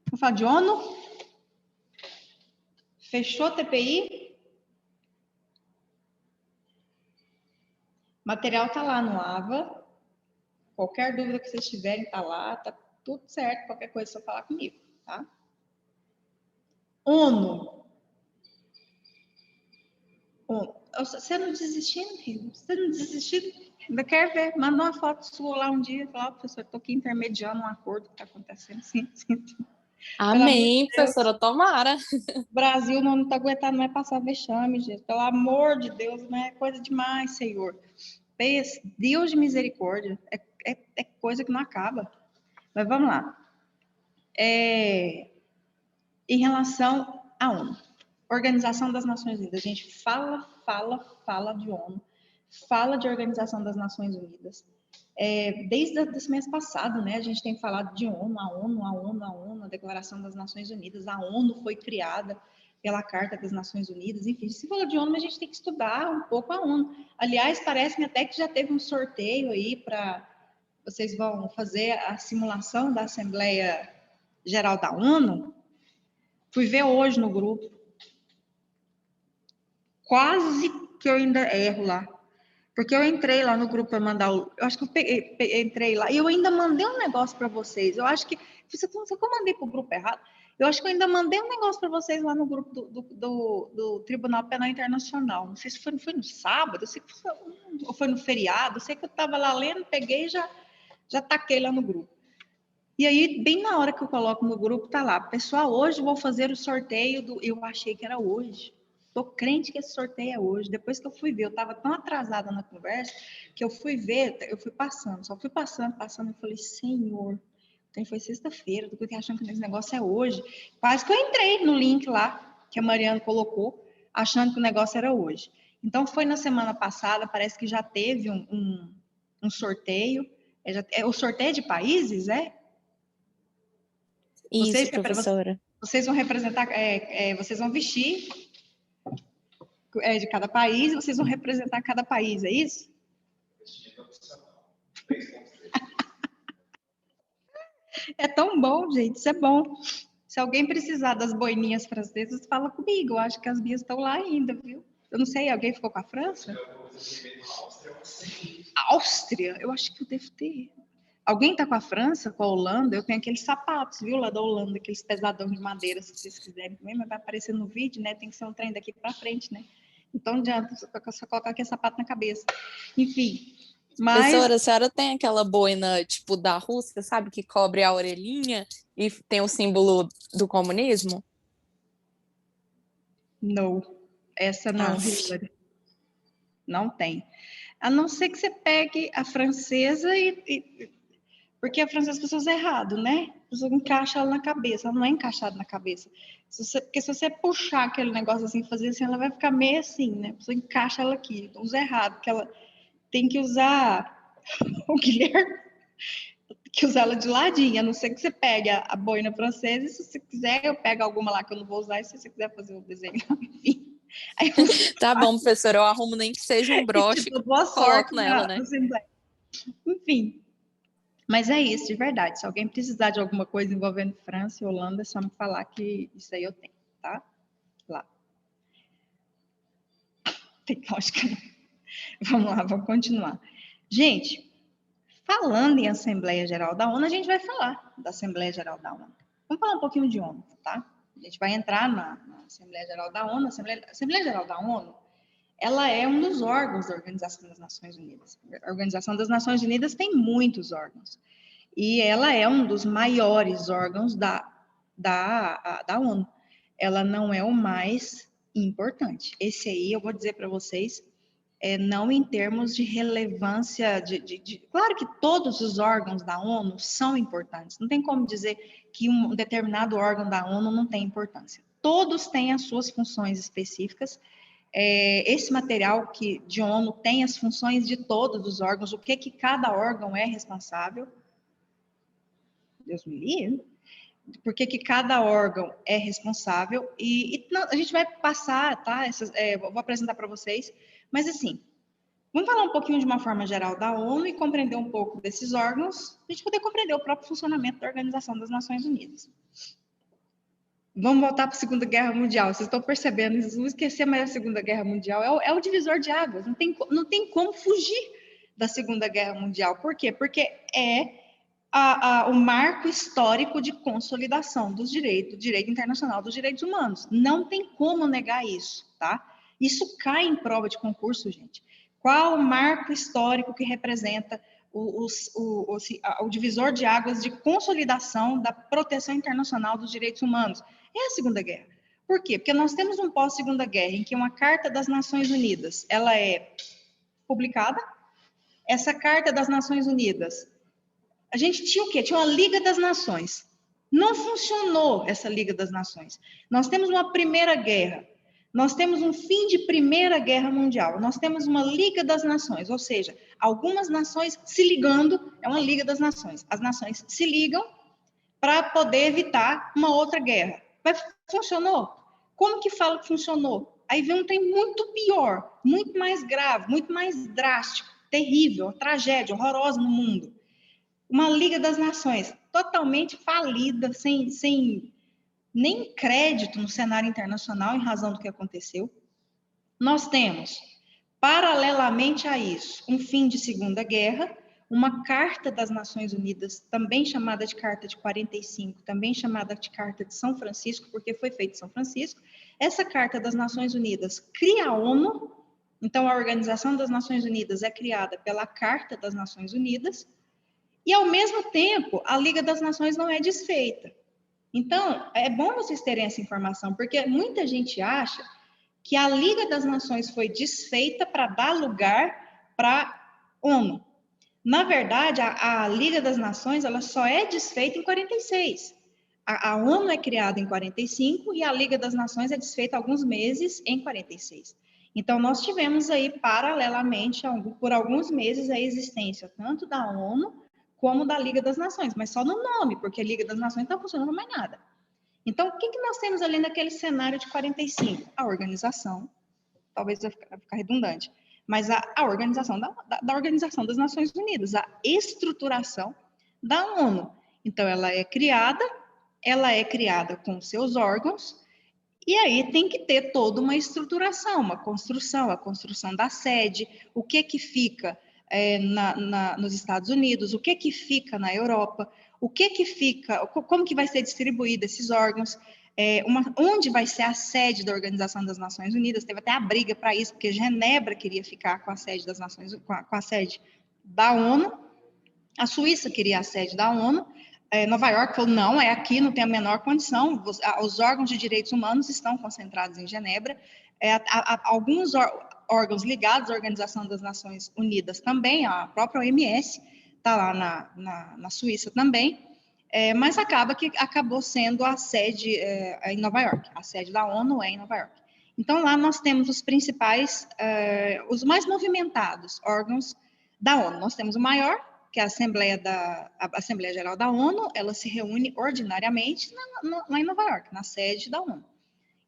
Speaker 1: Vamos falar de ONU? Fechou a TPI? Material está lá no AVA. Qualquer dúvida que vocês tiverem, está lá, está tudo certo. Qualquer coisa é só falar comigo, tá? ONU. Você não desistiu, filho? Você não desistiu? Ainda quer ver? Manda uma foto sua lá um dia. Fala, professor, estou aqui intermediando um acordo que está acontecendo. Sim.
Speaker 4: Amém, professora, tomara.
Speaker 1: O Brasil não está aguentando mais passar vexame, gente. Pelo amor de Deus, não é coisa demais, Senhor. Deus de misericórdia. É coisa que não acaba. Mas vamos lá. Em relação à ONU. Organização das Nações Unidas. A gente fala de ONU, fala de Organização das Nações Unidas. Desde esse mês passado, né, a gente tem falado de ONU, a Declaração das Nações Unidas. A ONU foi criada pela Carta das Nações Unidas. Enfim, se fala de ONU, mas a gente tem que estudar um pouco a ONU. Aliás, parece-me até que já teve um sorteio aí para... Vocês vão fazer a simulação da Assembleia Geral da ONU. Fui ver hoje no grupo. Quase que eu ainda erro lá. Porque eu entrei lá no grupo para mandar eu acho que eu entrei lá e eu ainda mandei um negócio para vocês. Eu acho que você que eu mandei para o grupo errado. Eu acho que eu ainda mandei um negócio para vocês lá no grupo do Tribunal Penal Internacional. Não sei se foi no sábado, eu sei que ou foi no feriado. Eu sei que eu estava lá lendo, peguei e já taquei lá no grupo. E aí, bem na hora que eu coloco no grupo, tá lá. Pessoal, hoje vou fazer o sorteio eu achei que era hoje. Tô crente que esse sorteio é hoje. Depois que eu fui ver, eu estava tão atrasada na conversa, que eu fui ver, eu fui passando. Só fui passando, e falei, Senhor, então foi sexta-feira, tô achando que esse negócio é hoje. Quase que eu entrei no link lá, que a Mariana colocou, achando que o negócio era hoje. Então, foi na semana passada, parece que já teve um sorteio. O sorteio de países,
Speaker 4: Isso, professora.
Speaker 1: Vocês vão representar, vocês vão vestir de cada país, e vocês vão representar cada país, é isso? É tão bom, gente, isso é bom. Se alguém precisar das boininhas francesas, fala comigo, eu acho que as minhas estão lá ainda, viu? Eu não sei, alguém ficou com a França? Áustria? Eu acho que eu devo ter. Alguém está com a França, com a Holanda? Eu tenho aqueles sapatos, viu, lá da Holanda, aqueles pesadão de madeira, se vocês quiserem também, mas vai aparecer no vídeo, né? Tem que ser um trem daqui para frente, né? Então, não adianta só colocar aquele sapato na cabeça. Enfim, mas...
Speaker 4: Professora, a senhora tem aquela boina, tipo, da Rússia, sabe? Que cobre a orelhinha e tem o símbolo do comunismo?
Speaker 1: Não, essa não, Hilary. Não tem. A não ser que você pegue a francesa porque a francesa as pessoas errado, né? A pessoa encaixa ela na cabeça, ela não é encaixada na cabeça. Porque se você puxar aquele negócio assim, fazer assim, ela vai ficar meio assim, né? A pessoa encaixa ela aqui, então usa errado, porque ela tem que usar o Guilherme, que usar ela de ladinho, a não ser que você pegue a boina francesa, e se você quiser, eu pego alguma lá que eu não vou usar, e se você quiser fazer o desenho, enfim. Aí
Speaker 4: tá bom, professora, eu arrumo nem que seja um broche e
Speaker 1: boa sorte
Speaker 4: nela, né?
Speaker 1: Enfim. Mas é isso, de verdade. Se alguém precisar de alguma coisa envolvendo França e Holanda, é só me falar que isso aí eu tenho, tá? Lá. Tem lógica. Vamos lá, vamos continuar. Gente, falando em Assembleia Geral da ONU, a gente vai falar da Assembleia Geral da ONU. Vamos falar um pouquinho de ONU, tá? A gente vai entrar na Assembleia Geral da ONU. A Assembleia Geral da ONU, ela é um dos órgãos da Organização das Nações Unidas. A Organização das Nações Unidas tem muitos órgãos. E ela é um dos maiores órgãos da da ONU. Ela não é o mais importante. Esse aí, eu vou dizer para vocês, não em termos de relevância, claro que todos os órgãos da ONU são importantes, não tem como dizer que um determinado órgão da ONU não tem importância. Todos têm as suas funções específicas. Esse material de ONU tem as funções de todos os órgãos, o que cada órgão é responsável. Deus me livre. Por que cada órgão é responsável. E a gente vai passar, tá? Vou apresentar para vocês. Mas, assim, vamos falar um pouquinho de uma forma geral da ONU e compreender um pouco desses órgãos, para a gente poder compreender o próprio funcionamento da Organização das Nações Unidas. Vamos voltar para a Segunda Guerra Mundial. Vocês estão percebendo, não esquecer mais a Segunda Guerra Mundial. É o divisor de águas. Não tem como fugir da Segunda Guerra Mundial. Por quê? Porque é o marco histórico de consolidação do direito internacional dos direitos humanos. Não tem como negar isso, tá? Isso cai em prova de concurso, gente. Qual o marco histórico que representa o divisor de águas de consolidação da proteção internacional dos direitos humanos? É a Segunda Guerra. Por quê? Porque nós temos um pós-Segunda Guerra em que uma Carta das Nações Unidas, ela é publicada. Essa Carta das Nações Unidas, a gente tinha o quê? Tinha uma Liga das Nações. Não funcionou essa Liga das Nações. Nós temos uma Primeira Guerra. Nós temos um fim de Primeira Guerra Mundial. Nós temos uma Liga das Nações, ou seja, algumas nações se ligando, é uma Liga das Nações. As nações se ligam para poder evitar uma outra guerra. Mas funcionou? Como que fala que funcionou? Aí vem um trem muito pior, muito mais grave, muito mais drástico, terrível, tragédia, horrorosa no mundo. Uma Liga das Nações totalmente falida, sem nem crédito no cenário internacional em razão do que aconteceu. Nós temos, paralelamente a isso, um fim de Segunda Guerra, uma Carta das Nações Unidas, também chamada de Carta de 45, também chamada de Carta de São Francisco, porque foi feita em São Francisco. Essa Carta das Nações Unidas cria a ONU, então a Organização das Nações Unidas é criada pela Carta das Nações Unidas, e ao mesmo tempo a Liga das Nações não é desfeita. Então, é bom vocês terem essa informação, porque muita gente acha que a Liga das Nações foi desfeita para dar lugar para a ONU. Na verdade, a Liga das Nações ela só é desfeita em 46. A ONU é criada em 45 e a Liga das Nações é desfeita alguns meses em 46. Então, nós tivemos aí, paralelamente, por alguns meses, a existência tanto da ONU como da Liga das Nações, mas só no nome, porque a Liga das Nações não está funcionando mais nada. Então, o que nós temos ali naquele cenário de 45? A organização, talvez vai ficar redundante, mas a organização da Organização das Nações Unidas, a estruturação da ONU. Então, ela é criada com seus órgãos, e aí tem que ter toda uma estruturação, uma construção, a construção da sede, o que fica nos Estados Unidos, o que fica na Europa, o que fica, como que vai ser distribuído esses órgãos, onde vai ser a sede da Organização das Nações Unidas. Teve até a briga para isso, porque Genebra queria ficar com a sede das Nações, com a sede da ONU, a Suíça queria a sede da ONU, Nova York falou, não, é aqui, não tem a menor condição, os órgãos de direitos humanos estão concentrados em Genebra, alguns órgãos ligados à Organização das Nações Unidas também, a própria OMS está lá na Suíça também, mas acabou sendo a sede em Nova York, a sede da ONU é em Nova York. Então, lá nós temos os principais, os mais movimentados órgãos da ONU. Nós temos o maior, que é a Assembleia Geral da ONU, ela se reúne ordinariamente lá em Nova York, na sede da ONU.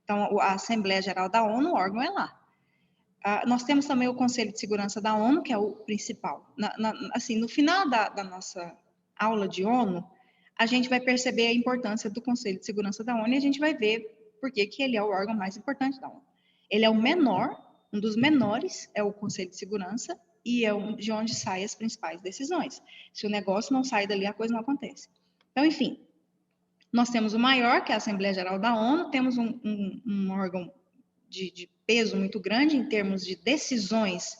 Speaker 1: Então, a Assembleia Geral da ONU, o órgão é lá. Nós temos também o Conselho de Segurança da ONU, que é o principal. Assim, no final da nossa aula de ONU, a gente vai perceber a importância do Conselho de Segurança da ONU e a gente vai ver por que ele é o órgão mais importante da ONU. Ele é o menor, um dos menores é o Conselho de Segurança e é de onde saem as principais decisões. Se o negócio não sai dali, a coisa não acontece. Então, enfim, nós temos o maior, que é a Assembleia Geral da ONU, temos um órgão de peso muito grande em termos de decisões,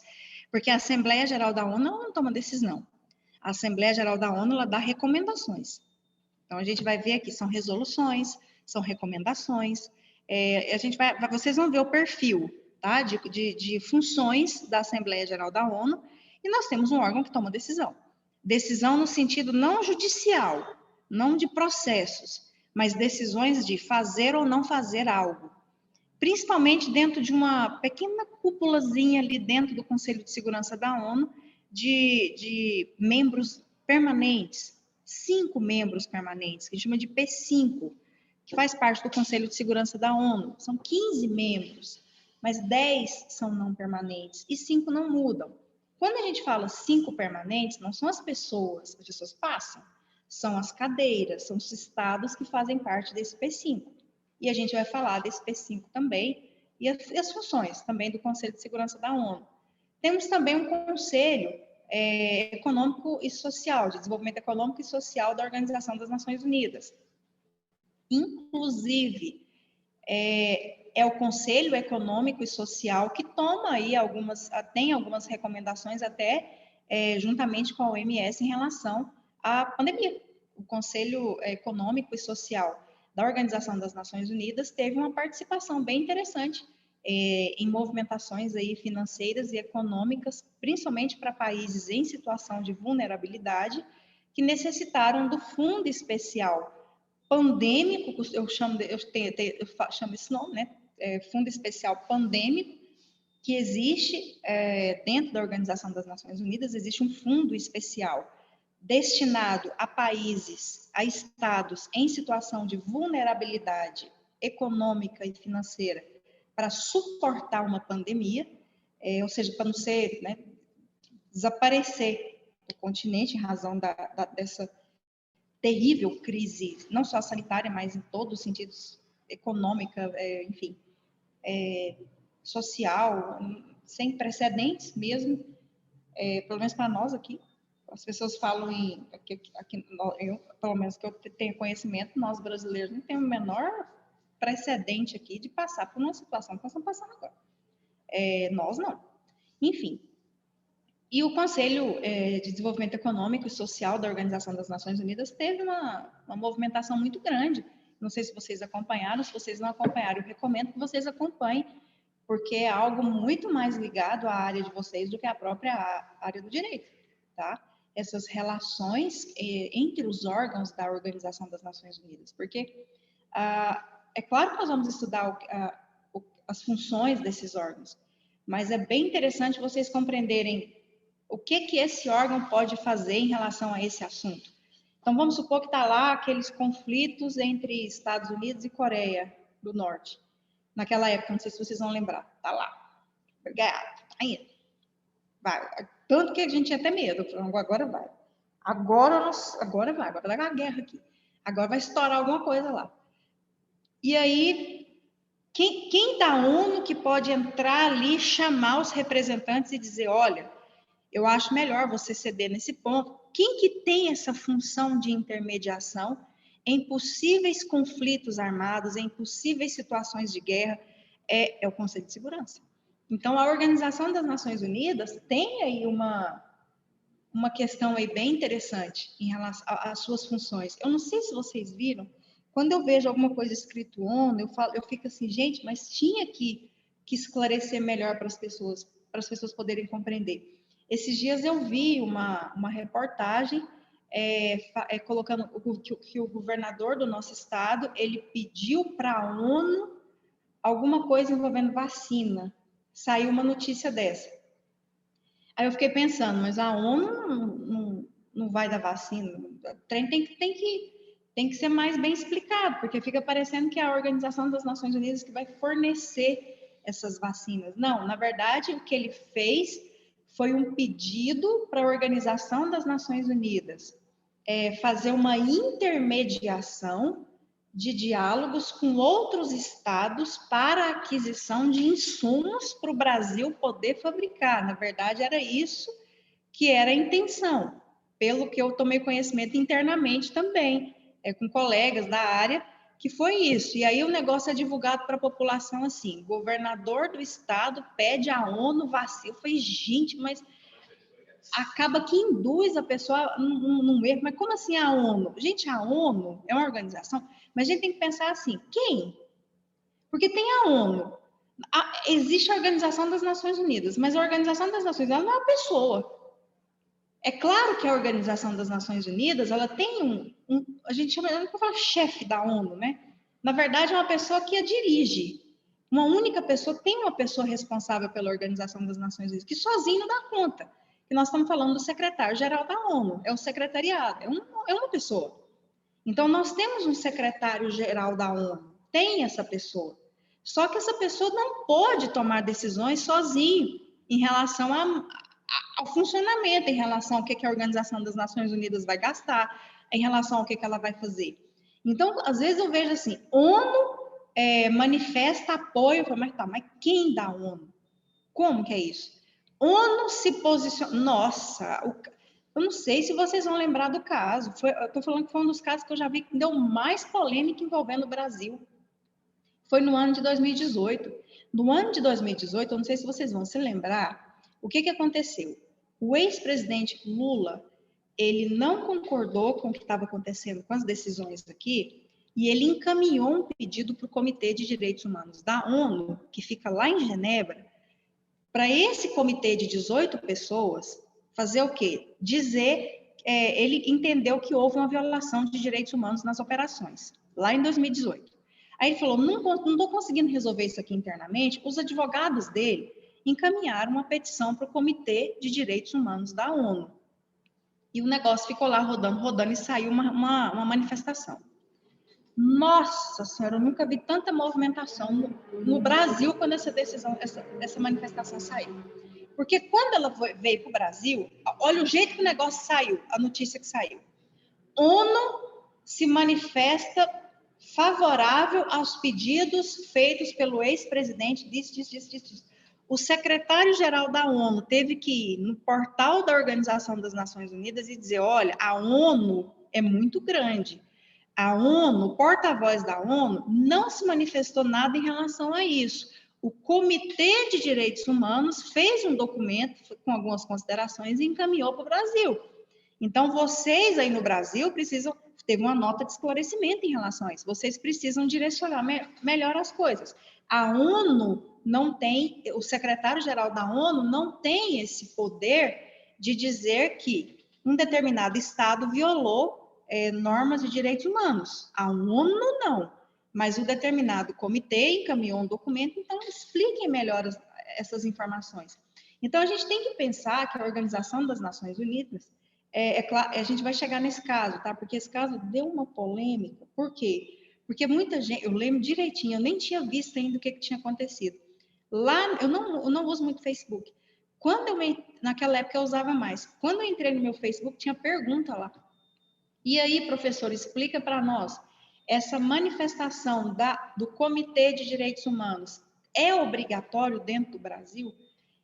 Speaker 1: porque a Assembleia Geral da ONU não toma decisão. A Assembleia Geral da ONU ela dá recomendações. Então, a gente vai ver aqui, são resoluções, são recomendações, vocês vão ver o perfil, tá, de funções da Assembleia Geral da ONU, e nós temos um órgão que toma decisão. Decisão no sentido não judicial, não de processos, mas decisões de fazer ou não fazer algo. Principalmente dentro de uma pequena cúpulazinha ali dentro do Conselho de Segurança da ONU, de membros permanentes, 5 membros permanentes, que a gente chama de P5, que faz parte do Conselho de Segurança da ONU. São 15 membros, mas 10 são não permanentes e 5 não mudam. Quando a gente fala 5 permanentes, não são as pessoas passam, são as cadeiras, são os estados que fazem parte desse P5. E a gente vai falar desse P5 também, e as funções também do Conselho de Segurança da ONU. Temos também um Conselho Econômico e Social, de Desenvolvimento Econômico e Social da Organização das Nações Unidas. Inclusive, é o Conselho Econômico e Social que toma aí tem algumas recomendações até juntamente com a OMS em relação à pandemia. O Conselho Econômico e Social da Organização das Nações Unidas teve uma participação bem interessante em movimentações aí financeiras e econômicas, principalmente para países em situação de vulnerabilidade, que necessitaram do fundo especial pandêmico, eu chamo esse nome, né? Fundo Especial Pandêmico, que existe dentro da Organização das Nações Unidas, existe um fundo especial destinado a países, a estados em situação de vulnerabilidade econômica e financeira para suportar uma pandemia, ou seja, para não ser, né, desaparecer do continente em razão dessa terrível crise, não só sanitária, mas em todos os sentidos, econômica, enfim, social, sem precedentes mesmo, pelo menos para nós aqui. As pessoas falam pelo menos que eu tenho conhecimento, nós brasileiros não temos o menor precedente aqui de passar por uma situação que nós estamos passando agora. Nós não. Enfim. E o Conselho de Desenvolvimento Econômico e Social da Organização das Nações Unidas teve uma movimentação muito grande. Não sei se vocês acompanharam, se vocês não acompanharam, eu recomendo que vocês acompanhem, porque é algo muito mais ligado à área de vocês do que à própria área do direito, tá? Essas relações entre os órgãos da Organização das Nações Unidas, porque é claro que nós vamos estudar as funções desses órgãos, mas é bem interessante vocês compreenderem o que esse órgão pode fazer em relação a esse assunto. Então, vamos supor que está lá aqueles conflitos entre Estados Unidos e Coreia do Norte. Naquela época, não sei se vocês vão lembrar, está lá. Obrigada, ainda. Vai. Tanto que a gente tinha até medo. Agora vai. Agora vai dar uma guerra aqui. Agora vai estourar alguma coisa lá. E aí, quem da ONU que pode entrar ali, chamar os representantes e dizer, olha, eu acho melhor você ceder nesse ponto. Quem que tem essa função de intermediação em possíveis conflitos armados, em possíveis situações de guerra, é o Conselho de Segurança. Então, a Organização das Nações Unidas tem aí uma questão aí bem interessante em relação às suas funções. Eu não sei se vocês viram, quando eu vejo alguma coisa escrito ONU, eu fico assim, gente, mas tinha que esclarecer melhor para as pessoas poderem compreender. Esses dias eu vi uma reportagem colocando que o governador do nosso estado, ele pediu para a ONU alguma coisa envolvendo vacina. Saiu uma notícia dessa. Aí eu fiquei pensando, mas a ONU não vai dar vacina. O trem tem que ser mais bem explicado, porque fica parecendo que é a Organização das Nações Unidas que vai fornecer essas vacinas. Não, na verdade, o que ele fez foi um pedido para a Organização das Nações Unidas fazer uma intermediação de diálogos com outros estados para a aquisição de insumos para o Brasil poder fabricar. Na verdade, era isso que era a intenção, pelo que eu tomei conhecimento internamente também, com colegas da área, que foi isso. E aí o negócio é divulgado para a população assim, governador do estado pede à ONU vacina. Eu falei, gente, mas acaba que induz a pessoa num erro. Mas como assim a ONU? Gente, a ONU é uma organização, mas a gente tem que pensar assim, quem? Porque tem a ONU, existe a Organização das Nações Unidas, mas a Organização das Nações Unidas não é uma pessoa. É claro que a Organização das Nações Unidas, ela tem a gente chama, eu não vou falar chefe da ONU, né? Na verdade, é uma pessoa que a dirige. Uma única pessoa, tem uma pessoa responsável pela Organização das Nações Unidas, que sozinho não dá conta. E nós estamos falando do secretário-geral da ONU, é o secretariado, é uma pessoa. Então, nós temos um secretário-geral da ONU, tem essa pessoa. Só que essa pessoa não pode tomar decisões sozinho em relação ao funcionamento, em relação ao que a Organização das Nações Unidas vai gastar, em relação ao que ela vai fazer. Então, às vezes eu vejo assim, ONU manifesta apoio, mas quem da ONU? Como que é isso? ONU se posiciona... Nossa, eu não sei se vocês vão lembrar do caso. Eu estou falando que foi um dos casos que eu já vi que deu mais polêmica envolvendo o Brasil. Foi no ano de 2018. No ano de 2018, eu não sei se vocês vão se lembrar, o que aconteceu? O ex-presidente Lula, ele não concordou com o que estava acontecendo com as decisões aqui, e ele encaminhou um pedido para o Comitê de Direitos Humanos da ONU, que fica lá em Genebra, para esse comitê de 18 pessoas fazer o quê? Dizer, ele entendeu que houve uma violação de direitos humanos nas operações, lá em 2018. Aí ele falou, não estou conseguindo resolver isso aqui internamente, os advogados dele encaminharam uma petição para o Comitê de Direitos Humanos da ONU. E o negócio ficou lá rodando, e saiu uma manifestação. Nossa Senhora, eu nunca vi tanta movimentação no Brasil quando essa manifestação saiu. Porque quando ela veio para o Brasil, olha o jeito que o negócio saiu, a notícia que saiu. ONU se manifesta favorável aos pedidos feitos pelo ex-presidente, disso. O secretário-geral da ONU teve que ir no portal da Organização das Nações Unidas e dizer, olha, a ONU é muito grande. A ONU, o porta-voz da ONU, não se manifestou nada em relação a isso. O Comitê de Direitos Humanos fez um documento com algumas considerações e encaminhou para o Brasil. Então, vocês aí no Brasil precisam ter uma nota de esclarecimento em relação a isso. Vocês precisam direcionar melhor as coisas. A ONU não tem, o secretário-geral da ONU não tem esse poder de dizer que um determinado Estado violou normas de direitos humanos. A ONU não, mas o determinado comitê encaminhou um documento, então expliquem melhor essas informações. Então, a gente tem que pensar que a Organização das Nações Unidas, a gente vai chegar nesse caso, tá? Porque esse caso deu uma polêmica. Por quê? Porque muita gente, eu lembro direitinho, eu nem tinha visto ainda o que tinha acontecido. Lá, eu não uso muito Facebook. Naquela época eu usava mais. Quando eu entrei no meu Facebook, tinha pergunta lá. E aí, professor, explica para nós, essa manifestação do Comitê de Direitos Humanos é obrigatório dentro do Brasil?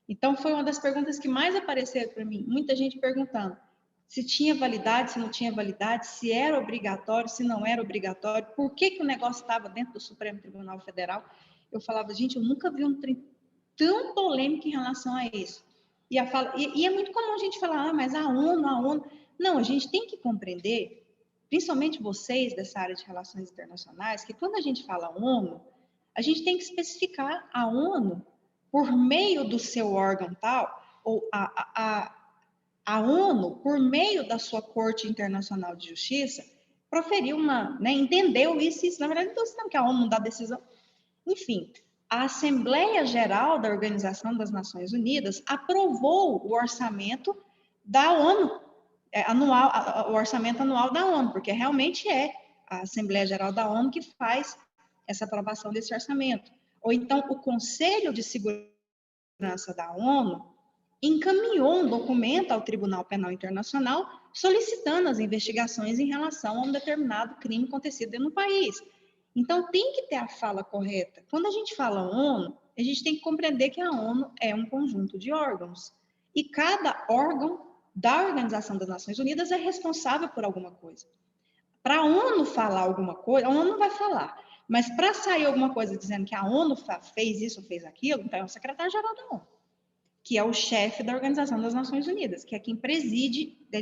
Speaker 1: Então, foi uma das perguntas que mais apareceram para mim. Muita gente perguntando se tinha validade, se não tinha validade, se era obrigatório, se não era obrigatório, por que o negócio estava dentro do Supremo Tribunal Federal. Eu falava, gente, eu nunca vi um trem tão polêmico em relação a isso. E é muito comum a gente falar, mas a ONU... Não, a gente tem que compreender, principalmente vocês dessa área de relações internacionais, que quando a gente fala ONU, a gente tem que especificar a ONU por meio do seu órgão tal, ou a ONU, por meio da sua Corte Internacional de Justiça, proferiu entendeu isso, na verdade, não que a ONU não dá decisão. Enfim, a Assembleia Geral da Organização das Nações Unidas aprovou o orçamento da ONU, o orçamento anual da ONU, porque realmente é a Assembleia Geral da ONU que faz essa aprovação desse orçamento. Ou então, o Conselho de Segurança da ONU encaminhou um documento ao Tribunal Penal Internacional solicitando as investigações em relação a um determinado crime acontecido dentro do país. Então, tem que ter a fala correta. Quando a gente fala ONU, a gente tem que compreender que a ONU é um conjunto de órgãos. E cada órgão da Organização das Nações Unidas é responsável por alguma coisa. Para a ONU falar alguma coisa, a ONU não vai falar. Mas para sair alguma coisa dizendo que a ONU fez isso, fez aquilo, então é o secretário-geral da ONU. que é o chefe da Organização das Nações Unidas, que é quem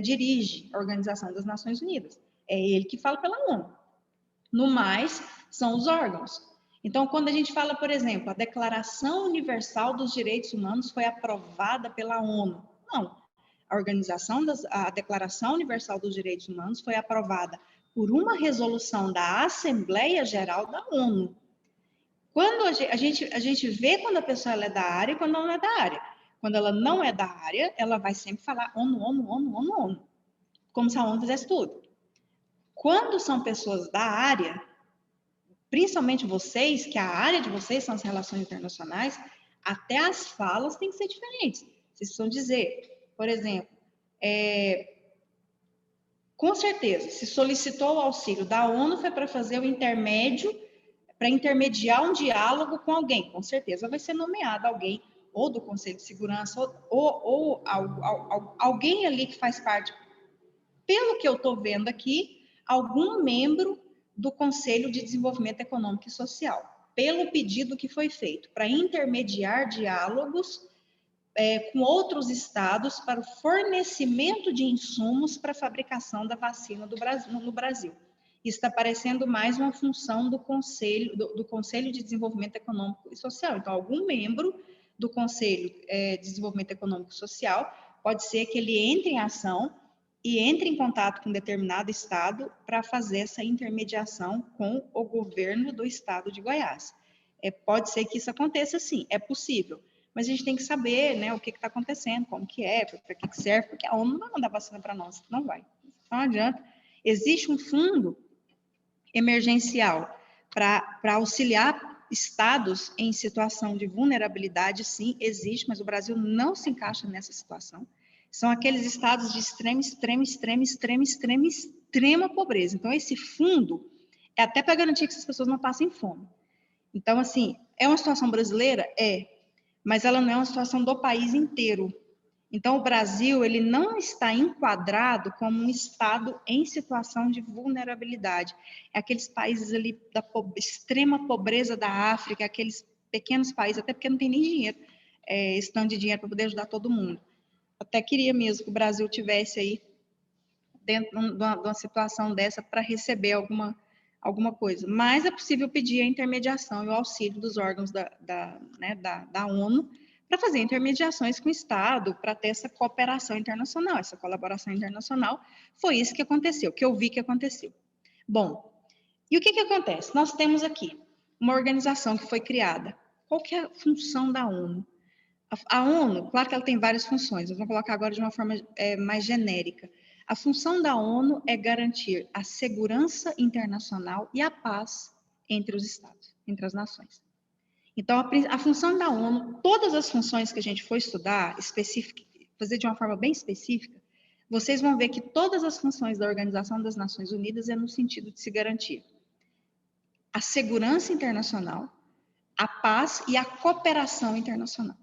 Speaker 1: dirige a Organização das Nações Unidas. É ele que fala pela ONU. No mais, são os órgãos. Então, quando a gente fala, por exemplo, a Declaração Universal dos Direitos Humanos foi aprovada pela ONU. Não. A Declaração Universal dos Direitos Humanos foi aprovada por uma resolução da Assembleia Geral da ONU. Quando a gente vê quando a pessoa ela é da área e quando ela não é da área. Quando ela não é da área, ela vai sempre falar ONU, ONU, ONU, ONU, ONU. Como se a ONU fizesse tudo. Quando são pessoas da área, principalmente vocês, que a área de vocês são as relações internacionais, até as falas têm que ser diferentes. Vocês precisam dizer, por exemplo, com certeza, se solicitou o auxílio da ONU foi para fazer o intermédio, para intermediar um diálogo com alguém. Com certeza vai ser nomeado alguém, ou do Conselho de Segurança, ou alguém ali que faz parte, pelo que eu estou vendo aqui, algum membro do Conselho de Desenvolvimento Econômico e Social, pelo pedido que foi feito, para intermediar diálogos com outros estados para o fornecimento de insumos para a fabricação da vacina no Brasil. Isso está parecendo mais uma função do Conselho de Desenvolvimento Econômico e Social. Então, algum membro do Conselho de Desenvolvimento Econômico e Social pode ser que ele entre em ação e entre em contato com um determinado estado para fazer essa intermediação com o governo do estado de Goiás. Pode ser que isso aconteça, sim, é possível. Mas a gente tem que saber, né, o que está acontecendo, como que é, para que serve, porque a ONU não vai mandar vacina para nós, não vai. Não adianta. Existe um fundo emergencial para auxiliar estados em situação de vulnerabilidade, sim, existe, mas o Brasil não se encaixa nessa situação. São aqueles estados de extrema pobreza. Então, esse fundo é até para garantir que essas pessoas não passem fome. Então, assim, é uma situação brasileira? Mas ela não é uma situação do país inteiro. Então, o Brasil, ele não está enquadrado como um estado em situação de vulnerabilidade. É aqueles países ali da extrema pobreza da África, aqueles pequenos países, até porque não tem nem dinheiro, estão de dinheiro para poder ajudar todo mundo. Até queria mesmo que o Brasil tivesse aí dentro de uma situação dessa para receber alguma coisa. Mas é possível pedir a intermediação e o auxílio dos órgãos da ONU para fazer intermediações com o Estado, para ter essa cooperação internacional, essa colaboração internacional. Foi isso que aconteceu, que eu vi que aconteceu. Bom, e o que acontece? Nós temos aqui uma organização que foi criada. Qual que é a função da ONU? A ONU, claro que ela tem várias funções, eu vou colocar agora de uma forma mais genérica. A função da ONU é garantir a segurança internacional e a paz entre os estados, entre as nações. Então, a função da ONU, todas as funções que a gente for estudar, fazer de uma forma bem específica, vocês vão ver que todas as funções da Organização das Nações Unidas é no sentido de se garantir a segurança internacional, a paz e a cooperação internacional.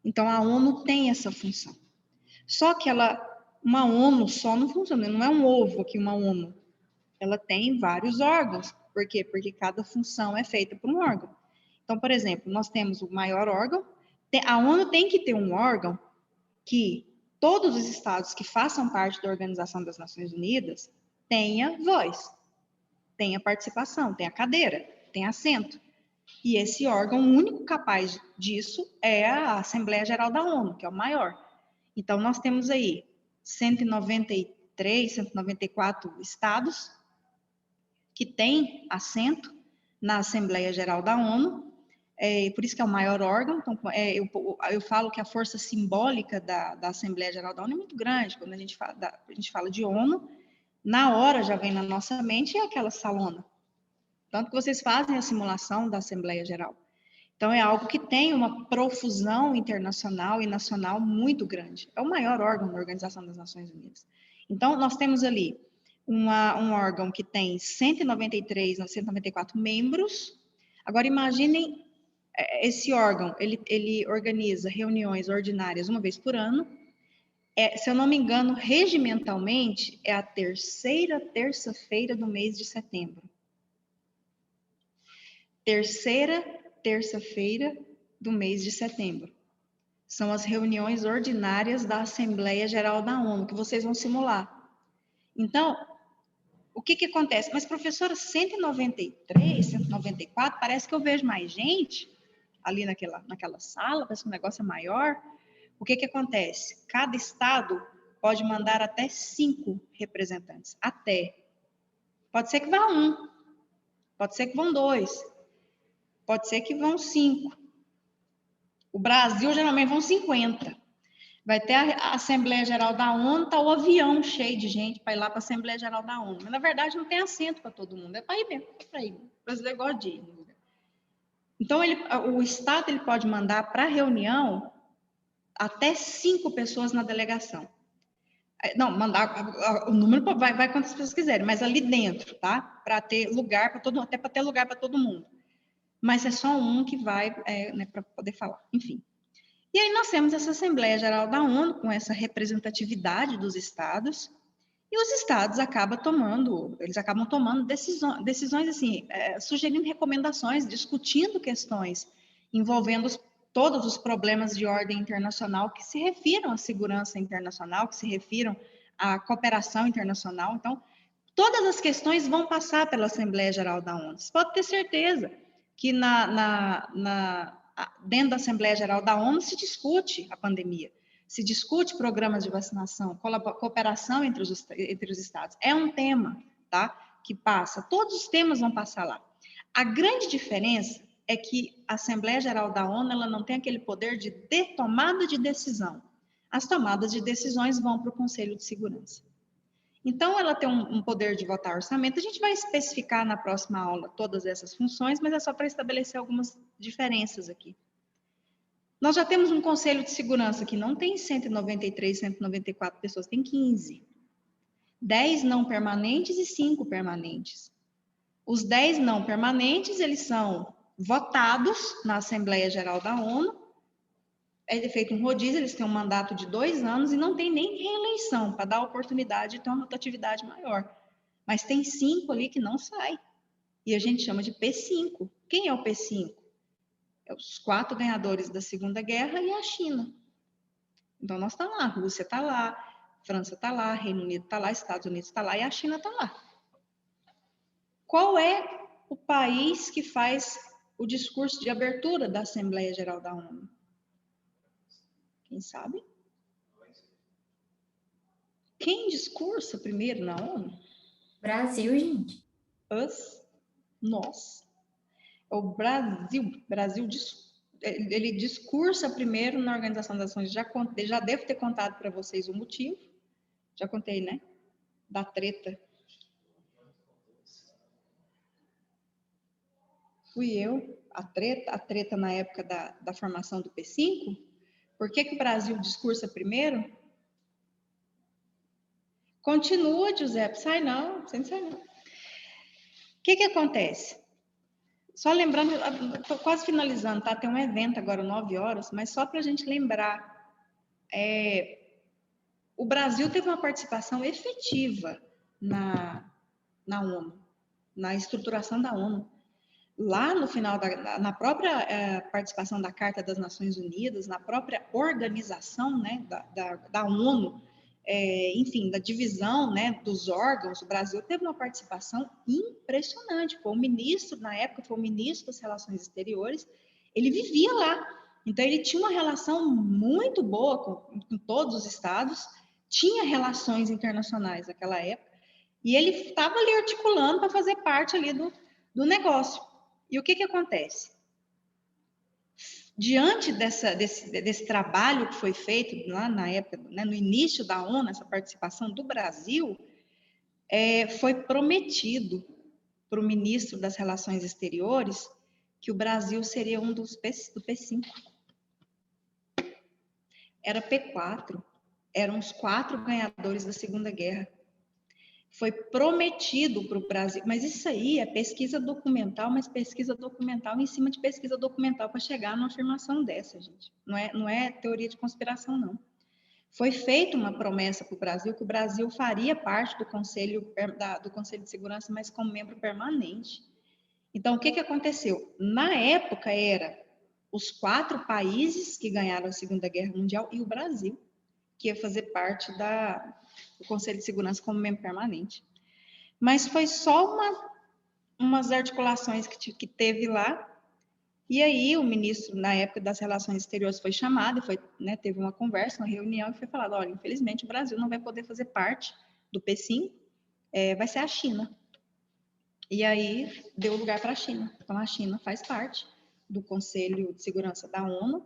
Speaker 1: Então, a ONU tem essa função. Só que uma ONU só não funciona, não é um ovo aqui, uma ONU. Ela tem vários órgãos. Por quê? Porque cada função é feita por um órgão. Então, por exemplo, nós temos o maior órgão. A ONU tem que ter um órgão que todos os estados que façam parte da Organização das Nações Unidas tenha voz, tenha participação, tenha cadeira, tenha assento. E esse órgão único capaz disso é a Assembleia Geral da ONU, que é o maior. Então, nós temos aí 193, 194 estados que têm assento na Assembleia Geral da ONU, por isso que é o maior órgão. Então, eu falo que a força simbólica da Assembleia Geral da ONU é muito grande. Quando a gente fala de ONU, na hora já vem na nossa mente aquela salona. Tanto que vocês fazem a simulação da Assembleia Geral. Então, é algo que tem uma profusão internacional e nacional muito grande. É o maior órgão da Organização das Nações Unidas. Então, nós temos ali um órgão que tem 193, 194 membros. Agora, imaginem esse órgão, ele organiza reuniões ordinárias uma vez por ano. Se eu não me engano, regimentalmente, é a terceira terça-feira do mês de setembro. Terceira terça-feira do mês de setembro. São as reuniões ordinárias da Assembleia Geral da ONU, que vocês vão simular. Então, o que que acontece? Mas, professora, 193, 194, parece que eu vejo mais gente ali naquela sala, parece que o negócio é maior. O que que acontece? Cada estado pode mandar até 5 representantes. Até. Pode ser que vá 1. Pode ser que vão 2. Pode ser que vão 5. O Brasil, geralmente, vão 50. Vai ter a Assembleia Geral da ONU, tá o avião cheio de gente para ir lá para a Assembleia Geral da ONU. Mas, na verdade, não tem assento para todo mundo. É para ir mesmo, é para ir. O brasileiro gosta de ir. Então, o Estado ele pode mandar para a reunião até 5 pessoas na delegação. Não, mandar o número vai quantas pessoas quiserem, mas ali dentro, tá? Para ter lugar para todo mundo, até para ter lugar para todo mundo. Mas é só um que vai, né, para poder falar. Enfim. E aí nós temos essa Assembleia Geral da ONU, com essa representatividade dos estados, e os estados acabam tomando decisões assim, sugerindo recomendações, discutindo questões envolvendo todos os problemas de ordem internacional que se refiram à segurança internacional, que se refiram à cooperação internacional. Então, todas as questões vão passar pela Assembleia Geral da ONU. Você pode ter certeza que dentro da Assembleia Geral da ONU se discute a pandemia, se discute programas de vacinação, cooperação entre os estados. É um tema, tá? Que passa. Todos os temas vão passar lá. A grande diferença é que a Assembleia Geral da ONU ela não tem aquele poder de tomada de decisão. As tomadas de decisões vão para o Conselho de Segurança. Então, ela tem um poder de votar orçamento. A gente vai especificar na próxima aula todas essas funções, mas é só para estabelecer algumas diferenças aqui. Nós já temos um Conselho de Segurança que não tem 193, 194 pessoas, tem 15. 10 não permanentes e 5 permanentes. Os 10 não permanentes, eles são votados na Assembleia Geral da ONU, é feito um rodízio, eles têm um mandato de 2 anos e não tem nem reeleição, para dar oportunidade de ter uma rotatividade maior. Mas tem 5 ali que não saem. E a gente chama de P5. Quem é o P5? É os 4 ganhadores da Segunda Guerra e a China. Então, nós estamos lá, a Rússia está lá, França está lá, Reino Unido está lá, Estados Unidos está lá e a China está lá. Qual é o país que faz o discurso de abertura da Assembleia Geral da ONU? Quem sabe? Quem discursa primeiro na ONU?
Speaker 3: Brasil, gente.
Speaker 1: Nós. O Brasil ele discursa primeiro na Organização das Nações. Já devo ter contado para vocês o motivo. Já contei, né? Da treta. Fui eu, a treta na época da formação do P5. Por que o Brasil discursa primeiro? Continua, Giuseppe. Sai não, você não sai não. O que acontece? Só lembrando, estou quase finalizando, tá? Tem um evento agora, 9 horas, mas só para a gente lembrar. O Brasil teve uma participação efetiva na ONU, na estruturação da ONU. Lá no final, na própria participação da Carta das Nações Unidas, na própria organização, né, da ONU, enfim, da divisão, né, dos órgãos, o Brasil teve uma participação impressionante. Foi o ministro, na época, foi o ministro das Relações Exteriores, ele vivia lá. Então, ele tinha uma relação muito boa com todos os estados, tinha relações internacionais naquela época, e ele estava ali articulando para fazer parte ali do negócio. E o que acontece? Diante desse trabalho que foi feito lá na época, né, no início da ONU, essa participação do Brasil, foi prometido para o ministro das Relações Exteriores que o Brasil seria um do P5. Era P4, eram os 4 ganhadores da Segunda Guerra. Foi prometido para o Brasil, mas isso aí é pesquisa documental, mas pesquisa documental em cima de pesquisa documental para chegar numa afirmação dessa, gente. Não é teoria de conspiração, não. Foi feita uma promessa para o Brasil, que o Brasil faria parte do Conselho de Segurança, mas como membro permanente. Então, o que aconteceu? Na época era os 4 países que ganharam a Segunda Guerra Mundial e o Brasil, que ia fazer parte do Conselho de Segurança como membro permanente. Mas foi só umas articulações que teve lá, e aí o ministro, na época das Relações Exteriores, foi chamado, né, teve uma conversa, uma reunião, e foi falado, olha, infelizmente o Brasil não vai poder fazer parte do P5, vai ser a China. E aí deu lugar para a China. Então a China faz parte do Conselho de Segurança da ONU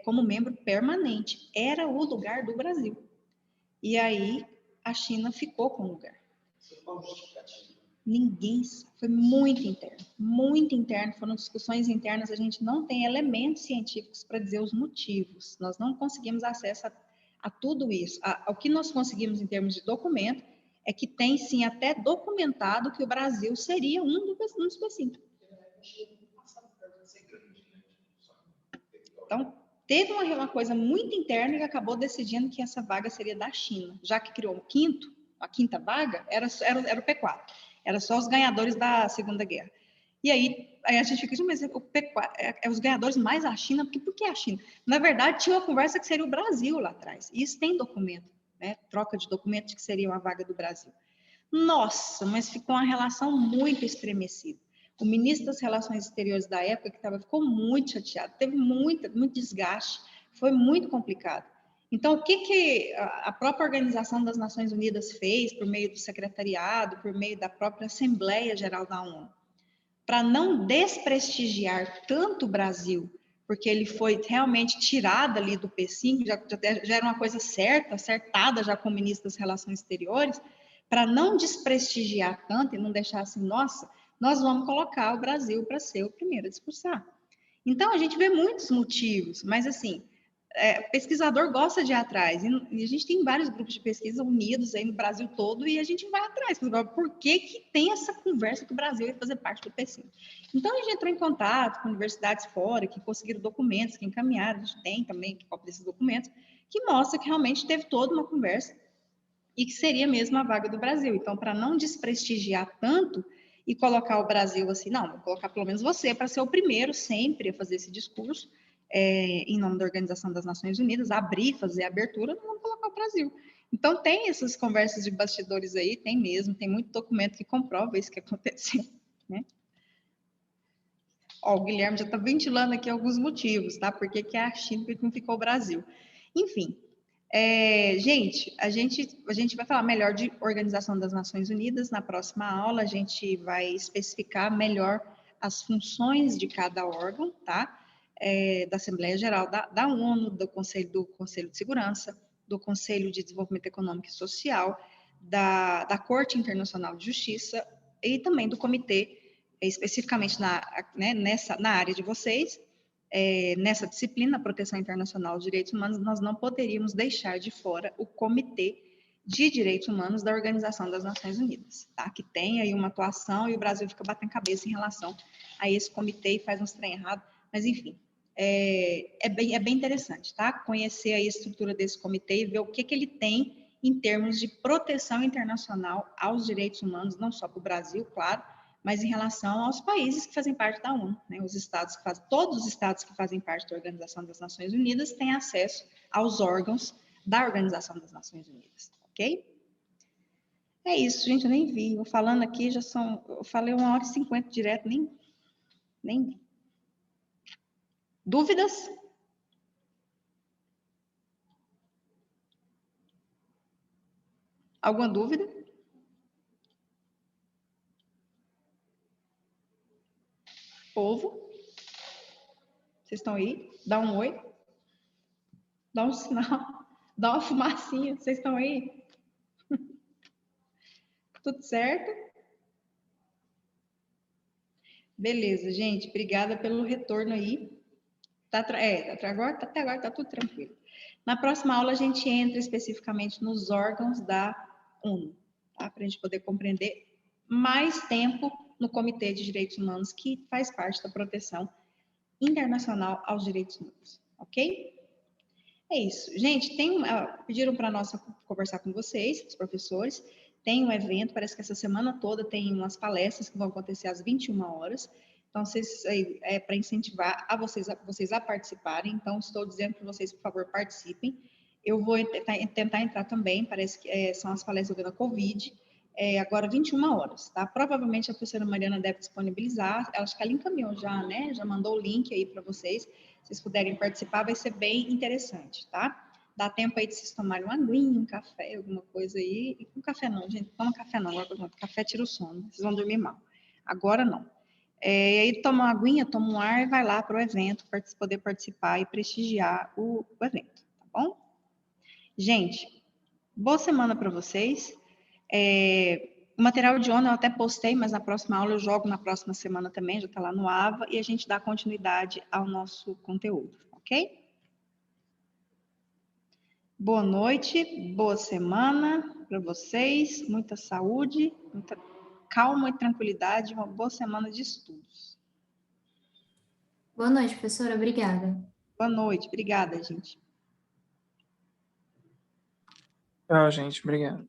Speaker 1: como membro permanente. Era o lugar do Brasil. E aí a China ficou com o lugar. Ninguém sabe. Foi muito interno, foram discussões internas, a gente não tem elementos científicos para dizer os motivos, nós não conseguimos acesso a tudo isso. O que nós conseguimos em termos de documento é que tem sim até documentado que o Brasil seria um dos P5. Então, teve uma coisa muito interna que acabou decidindo que essa vaga seria da China, já que criou a quinta vaga, era o P4. Era só os ganhadores da Segunda Guerra. E aí a gente fica, mas o P4 é os ganhadores mais a China, por que a China? Na verdade, tinha uma conversa que seria o Brasil lá atrás. E isso tem documento, né? Troca de documentos que seria uma vaga do Brasil. Nossa, mas ficou uma relação muito estremecida. O ministro das Relações Exteriores da época ficou muito chateado, teve muito desgaste, foi muito complicado. Então, o que a própria Organização das Nações Unidas fez por meio do secretariado, por meio da própria Assembleia Geral da ONU? Para não desprestigiar tanto o Brasil, porque ele foi realmente tirado ali do P5, já era uma coisa acertada já com o ministro das Relações Exteriores, para não desprestigiar tanto e não deixar assim, nossa, nós vamos colocar o Brasil para ser o primeiro a discursar. Então, a gente vê muitos motivos, mas assim, pesquisador gosta de ir atrás, e a gente tem vários grupos de pesquisa unidos aí no Brasil todo, e a gente vai atrás, por que tem essa conversa que o Brasil ia fazer parte do P5? Então, a gente entrou em contato com universidades fora, que conseguiram documentos, que encaminharam, a gente tem também cópia desses documentos, que mostra que realmente teve toda uma conversa, e que seria mesmo a vaga do Brasil. Então, para não desprestigiar tanto, e colocar o Brasil assim, não, vou colocar pelo menos você para ser o primeiro sempre a fazer esse discurso, em nome da Organização das Nações Unidas, fazer a abertura, não vamos colocar o Brasil. Então, tem essas conversas de bastidores aí, tem mesmo, tem muito documento que comprova isso que aconteceu, né? Ó, o Guilherme já está ventilando aqui alguns motivos, tá? Por que é a China, por que não ficou o Brasil? Enfim, gente, a gente vai falar melhor de Organização das Nações Unidas, na próxima aula a gente vai especificar melhor as funções de cada órgão, tá? Da Assembleia Geral da ONU, do Conselho de Segurança, do Conselho de Desenvolvimento Econômico e Social, da Corte Internacional de Justiça e também do Comitê, especificamente na área de vocês, nessa disciplina, Proteção Internacional dos Direitos Humanos, nós não poderíamos deixar de fora o Comitê de Direitos Humanos da Organização das Nações Unidas, tá? Que tem aí uma atuação e o Brasil fica batendo cabeça em relação a esse comitê e faz uns trem errado, mas enfim, é bem interessante, tá? Conhecer aí a estrutura desse comitê e ver o que ele tem em termos de proteção internacional aos direitos humanos, não só para o Brasil, claro, mas em relação aos países que fazem parte da ONU, né? Todos os estados que fazem parte da Organização das Nações Unidas têm acesso aos órgãos da Organização das Nações Unidas, ok? É isso, gente, eu nem vi, eu falando aqui eu falei 1h50 direto, nem vi. Dúvidas? Alguma dúvida? Povo? Vocês estão aí? Dá um oi. Dá um sinal. Dá uma fumacinha. Vocês estão aí? Tudo certo? Beleza, gente. Obrigada pelo retorno aí. Até agora tá tudo tranquilo. Na próxima aula, a gente entra especificamente nos órgãos da ONU, tá? Para a gente poder compreender mais tempo no Comitê de Direitos Humanos, que faz parte da proteção internacional aos direitos humanos, ok? É isso. Gente, pediram para nós conversar com vocês, os professores, tem um evento, parece que essa semana toda tem umas palestras que vão acontecer às 21 horas, Então, é para incentivar vocês a participarem. Então, estou dizendo para vocês, por favor, participem. Eu vou tentar entrar também, parece que são as palestras da Covid, agora 21 horas, tá? Provavelmente a professora Mariana deve disponibilizar, acho que ela encaminhou já, né? Já mandou o link aí para vocês. Se vocês puderem participar, vai ser bem interessante, tá? Dá tempo aí de vocês tomarem uma aguinha, um café, alguma coisa aí. E com café não, gente, toma café não. Agora, café tira o sono, vocês vão dormir mal. Agora não. E aí toma uma aguinha, toma um ar e vai lá para o evento, para poder participar e prestigiar o evento, tá bom? Gente, boa semana para vocês. O material de ONU eu até postei, mas na próxima aula eu jogo na próxima semana também, já está lá no AVA, e a gente dá continuidade ao nosso conteúdo, ok? Boa noite, boa semana para vocês, muita saúde, muita calma e tranquilidade, uma boa semana de estudos.
Speaker 3: Boa noite, professora. Obrigada.
Speaker 1: Boa noite, obrigada, gente.
Speaker 5: Tchau, gente. Obrigado.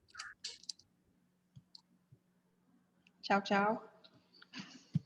Speaker 1: Tchau, tchau.